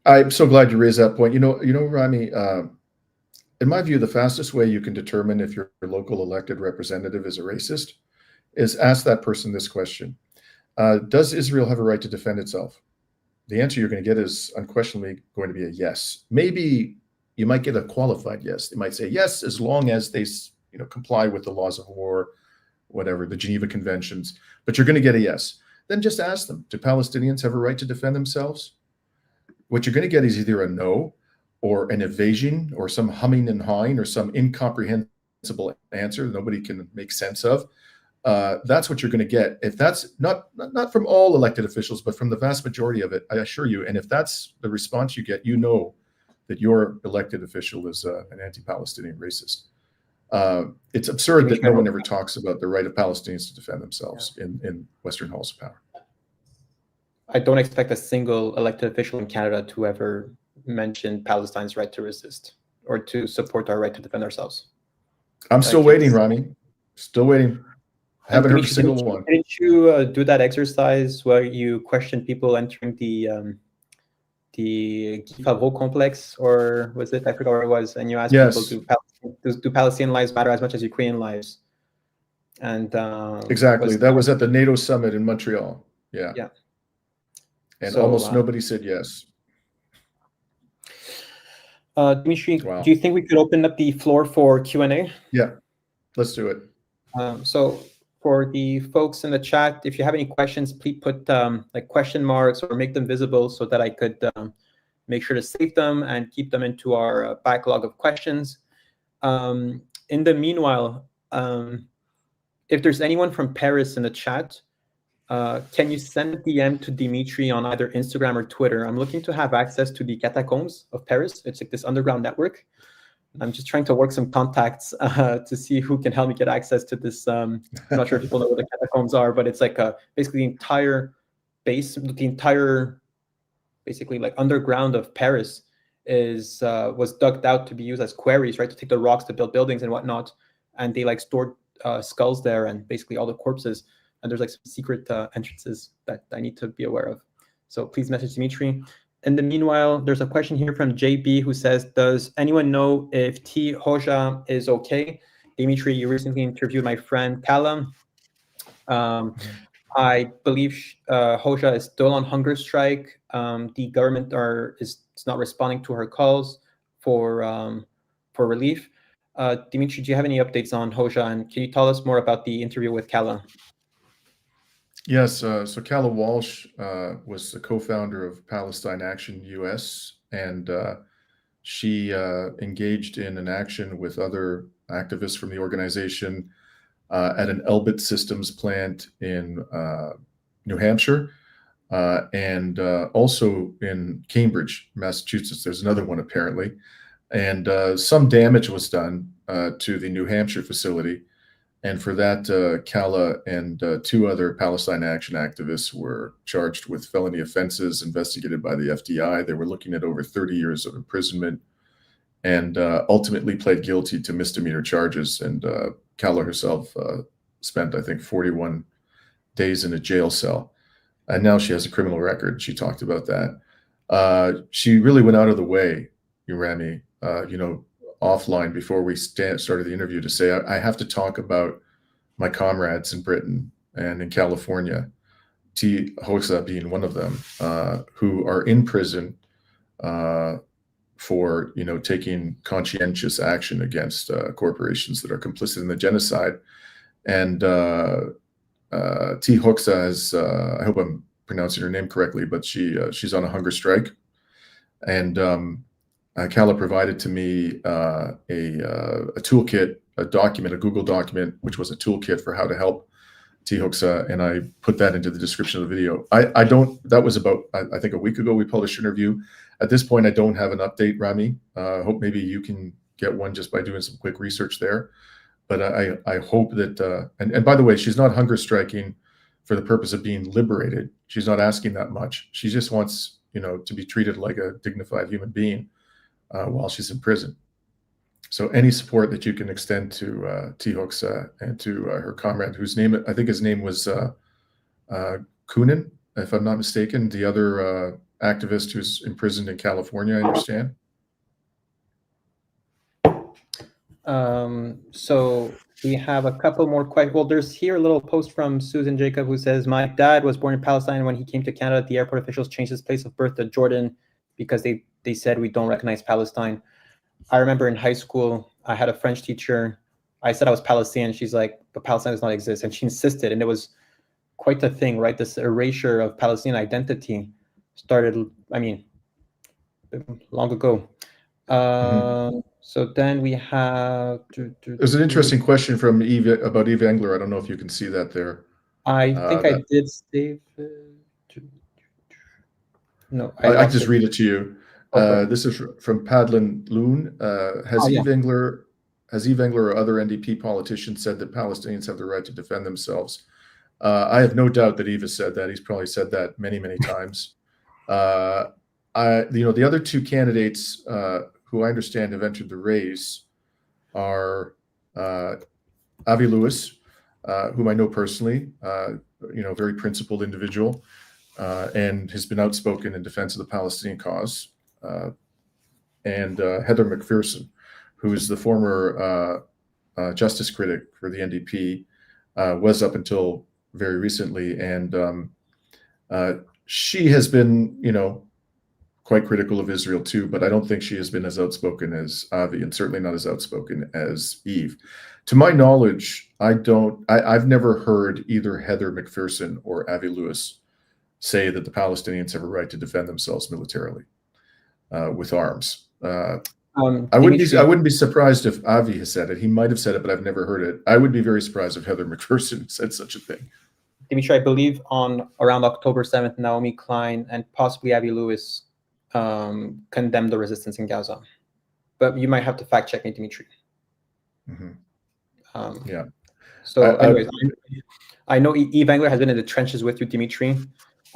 I'm so glad you raised that point. Rami, in my view, the fastest way you can determine if your local elected representative is a racist is ask that person this question. Does Israel have a right to defend itself? The answer you're going to get is unquestionably going to be a yes. Maybe you might get a qualified yes. They might say yes, as long as they comply with the laws of war, whatever, the Geneva Conventions, but you're going to get a yes. Then just ask them, do Palestinians have a right to defend themselves? What you're going to get is either a no or an evasion or some humming and hawing or some incomprehensible answer nobody can make sense of. That's what you're going to get. If that's not from all elected officials, but from the vast majority of it, I assure you. And if that's the response you get, you know that your elected official is an anti-Palestinian racist. It's absurd that no one ever talks about the right of Palestinians to defend themselves in Western halls of power. I don't expect a single elected official in Canada to ever mention Palestine's right to resist or to support our right to defend ourselves. I'm still waiting, Rami. Still waiting. I haven't heard a single one. Didn't you do that exercise where you question people entering the Guy Favreau complex, or was it? I forgot where it was. And you asked people, do Palestinian lives matter as much as Ukrainian lives? And exactly, that was at the NATO summit in Montreal. Yeah. And almost nobody said yes. Dimitri, do you think we could open up the floor for Q&A? Yeah, let's do it. So for the folks in the chat, if you have any questions, please put like question marks or make them visible so that I could make sure to save them and keep them into our backlog of questions. In the meanwhile, if there's anyone from Paris in the chat, can you send a DM to Dimitri on either Instagram or Twitter? I'm looking to have access to the catacombs of Paris. It's like this underground network. I'm just trying to work some contacts to see who can help me get access to this. I'm not sure if people know what the catacombs are, but it's like basically the entire base, the entire basically like underground of Paris was dug out to be used as quarries, right? To take the rocks to build buildings and whatnot. And they like stored skulls there and basically all the corpses. And there's like some secret entrances that I need to be aware of. So please message Dimitri. In the meanwhile, there's a question here from JB who says, does anyone know if T. Hoxha is okay? Dimitri, you recently interviewed my friend Callum. I believe Hoxha is still on hunger strike. The government is not responding to her calls for relief. Dimitri, do you have any updates on Hoxha? And can you tell us more about the interview with Callum? Yes, so Calla Walsh was the co-founder of Palestine Action US, and she engaged in an action with other activists from the organization at an Elbit Systems plant in New Hampshire, and also in Cambridge, Massachusetts. There's another one apparently, and some damage was done to the New Hampshire facility. And for that, Calla and two other Palestine Action activists were charged with felony offenses investigated by the FBI. They were looking at over 30 years of imprisonment and ultimately pled guilty to misdemeanor charges. And Calla herself spent, I think, 41 days in a jail cell. And now she has a criminal record. She talked about that. She really went out of the way, Rami, offline before we started the interview to say, I have to talk about my comrades in Britain and in California, T. Hoxha being one of them, who are in prison for, taking conscientious action against corporations that are complicit in the genocide. And T. Hoxha has, I hope I'm pronouncing her name correctly, but she's on a hunger strike. And Calla provided to me a toolkit, a document, a Google document, which was a toolkit for how to help T. Hoxha, and I put that into the description of the video. That was about, I think a week ago we published an interview. At this point, I don't have an update, Rami. I hope maybe you can get one just by doing some quick research there. But I hope that, and by the way, she's not hunger striking for the purpose of being liberated. She's not asking that much. She just wants, to be treated like a dignified human being while she's in prison. So any support that you can extend to T. Hoxha and to her comrade, whose name, I think his name was Kunin, if I'm not mistaken, the other activist who's imprisoned in California, I understand. So we have a couple more questions. Well, there's here a little post from Susan Jacob who says, my dad was born in Palestine. When he came to Canada, the airport officials changed his place of birth to Jordan because they said we don't recognize Palestine. I remember in high school, I had a French teacher. I said I was Palestinian. She's like, but Palestine does not exist. And she insisted. And it was quite a thing, right? This erasure of Palestinian identity started, I mean, long ago. So then we have... There's an interesting question from Eve about Eve Engler. I don't know if you can see that there. I think I did save it. No, I can just read it to you. Okay. This is from Padlin Loon. Has Eve Engler or other NDP politicians said that Palestinians have the right to defend themselves? I have no doubt that Eve has said that. He's probably said that many, many times. The other two candidates who I understand have entered the race are Avi Lewis, whom I know personally, very principled individual, and has been outspoken in defense of the Palestinian cause, and Heather McPherson, who is the former justice critic for the NDP, was up until very recently, and she has been, quite critical of Israel too, but I don't think she has been as outspoken as Avi, and certainly not as outspoken as Eve. To my knowledge, I've never heard either Heather McPherson or Avi Lewis say that the Palestinians have a right to defend themselves militarily with arms. I wouldn't be surprised if Avi has said it. He might have said it, but I've never heard it. I would be very surprised if Heather McPherson said such a thing. Dimitri, I believe around October 7th, Naomi Klein and possibly Avi Lewis condemned the resistance in Gaza. But you might have to fact check me, Dimitri. Mm-hmm. Yeah. So anyways, I know Eve Engler has been in the trenches with you, Dimitri.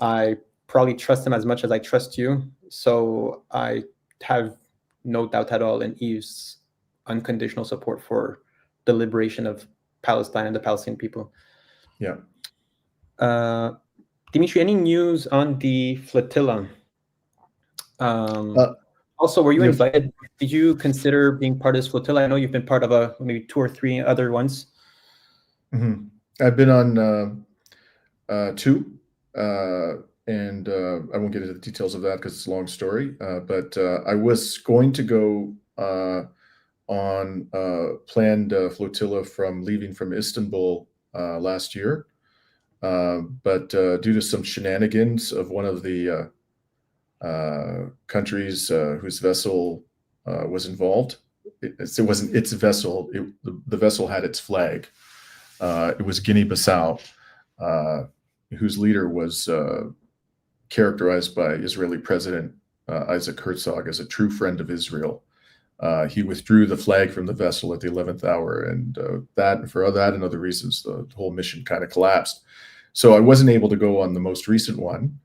I probably trust him as much as I trust you. So I have no doubt at all in Eve's unconditional support for the liberation of Palestine and the Palestinian people. Yeah. Dimitri, any news on the flotilla? Also, were you invited? Did you consider being part of this flotilla? I know you've been part of maybe 2 or 3 other ones. Mm-hmm. I've been on 2, and I won't get into the details of that because it's a long story. But I was going to go on a planned flotilla leaving from Istanbul last year, but due to some shenanigans of one of the countries whose vessel was involved. It wasn't its vessel. The vessel had its flag. It was Guinea-Bissau, whose leader was characterized by Israeli President Isaac Herzog as a true friend of Israel. He withdrew the flag from the vessel at the 11th hour, and for that and other reasons, the whole mission kind of collapsed. So I wasn't able to go on the most recent one.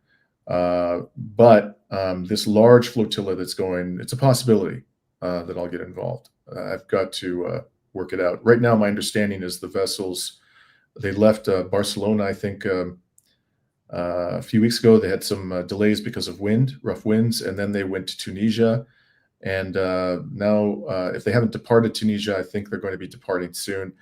But this large flotilla that's going, it's a possibility that I'll get involved. I've got to work it out. Right now, my understanding is the vessels, they left Barcelona, I think, a few weeks ago. They had some delays because of rough winds, and then they went to Tunisia. And now, if they haven't departed Tunisia, I think they're going to be departing soon.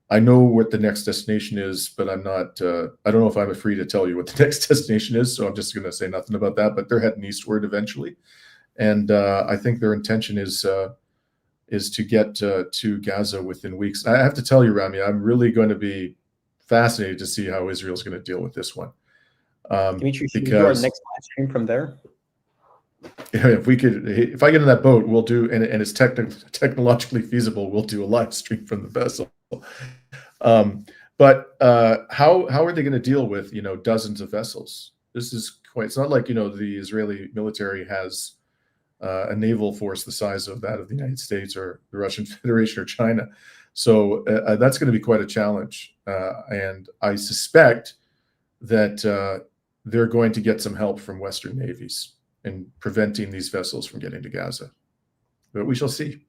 I know what the next destination is, but I'm not, I don't know if I'm free to tell you what the next destination is, so I'm just going to say nothing about that, but they're heading eastward eventually. And I think their intention is to get to Gaza within weeks. I have to tell you, Rami, I'm really going to be fascinated to see how Israel's going to deal with this one. Dimitri, should we do our next live stream from there? If I get in that boat, we'll do, and it's technologically feasible, we'll do a live stream from the vessel. But how are they going to deal with dozens of vessels? This is it's not like the Israeli military has a naval force the size of that of the United States or the Russian Federation or China. So that's going to be quite a challenge, and I suspect that they're going to get some help from Western navies in preventing these vessels from getting to Gaza. But we shall see.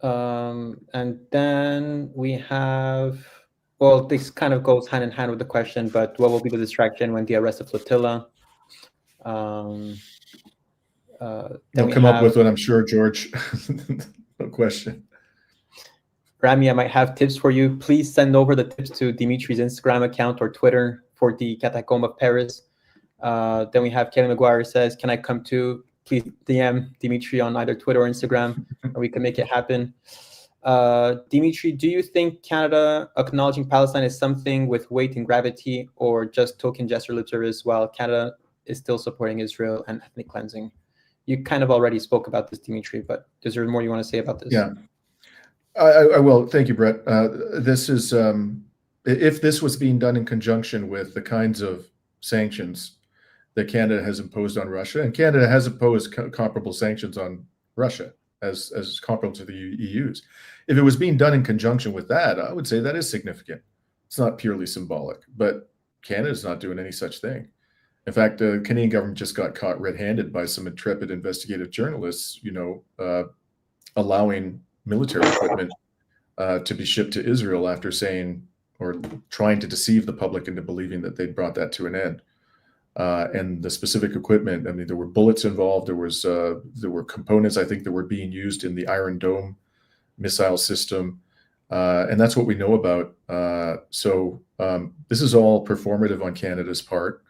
And then we have Well, this kind of goes hand in hand with the question, but what will be the distraction when they arrest the flotilla? Then They'll we come up have with what I'm sure, George. No question. Rami. I might have tips for you. Please send over the tips to Dimitri's Instagram account or Twitter for the Catacomb of Paris. Then we have Kelly McGuire says, "Can I come to? Please DM Dimitri on either Twitter or Instagram, or we can make it happen." Dimitri, do you think Canada acknowledging Palestine is something with weight and gravity, or just token gesture lip service while Canada is still supporting Israel and ethnic cleansing? You kind of already spoke about this, Dimitri, but is there more you want to say about this? Yeah, I will. Thank you, Brett. This is if this was being done in conjunction with the kinds of sanctions that Canada has imposed on Russia, and Canada has imposed comparable sanctions on Russia as comparable to the EU's. If it was being done in conjunction with that, I would say that is significant. It's not purely symbolic, but Canada's not doing any such thing. In fact, the Canadian government just got caught red-handed by some intrepid investigative journalists, allowing military equipment to be shipped to Israel after saying or trying to deceive the public into believing that they'd brought that to an end. And the specific equipment, I mean, there were bullets involved. There were components, I think, that were being used in the Iron Dome missile system. And that's what we know about. So this is all performative on Canada's part.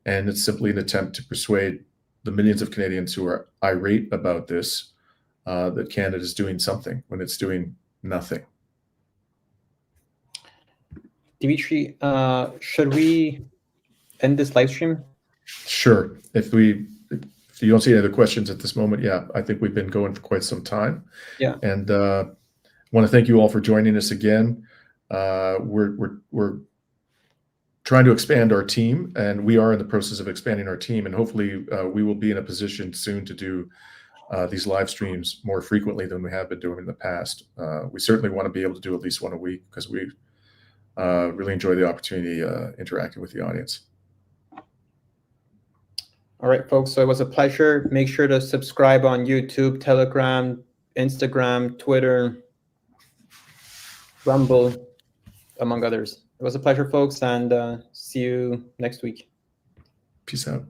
And it's simply an attempt to persuade the millions of Canadians who are irate about this that Canada is doing something when it's doing nothing. Dimitri, should we end this live stream? Sure. If you don't see any other questions at this moment, yeah, I think we've been going for quite some time. Yeah. And want to thank you all for joining us again. We're trying to expand our team, and we are in the process of expanding our team, and hopefully we will be in a position soon to do these live streams more frequently than we have been doing in the past. We certainly want to be able to do at least one a week because we really enjoy the opportunity interacting with the audience. All right, folks. So it was a pleasure. Make sure to subscribe on YouTube, Telegram, Instagram, Twitter, Rumble, among others. It was a pleasure, folks, and see you next week. Peace out.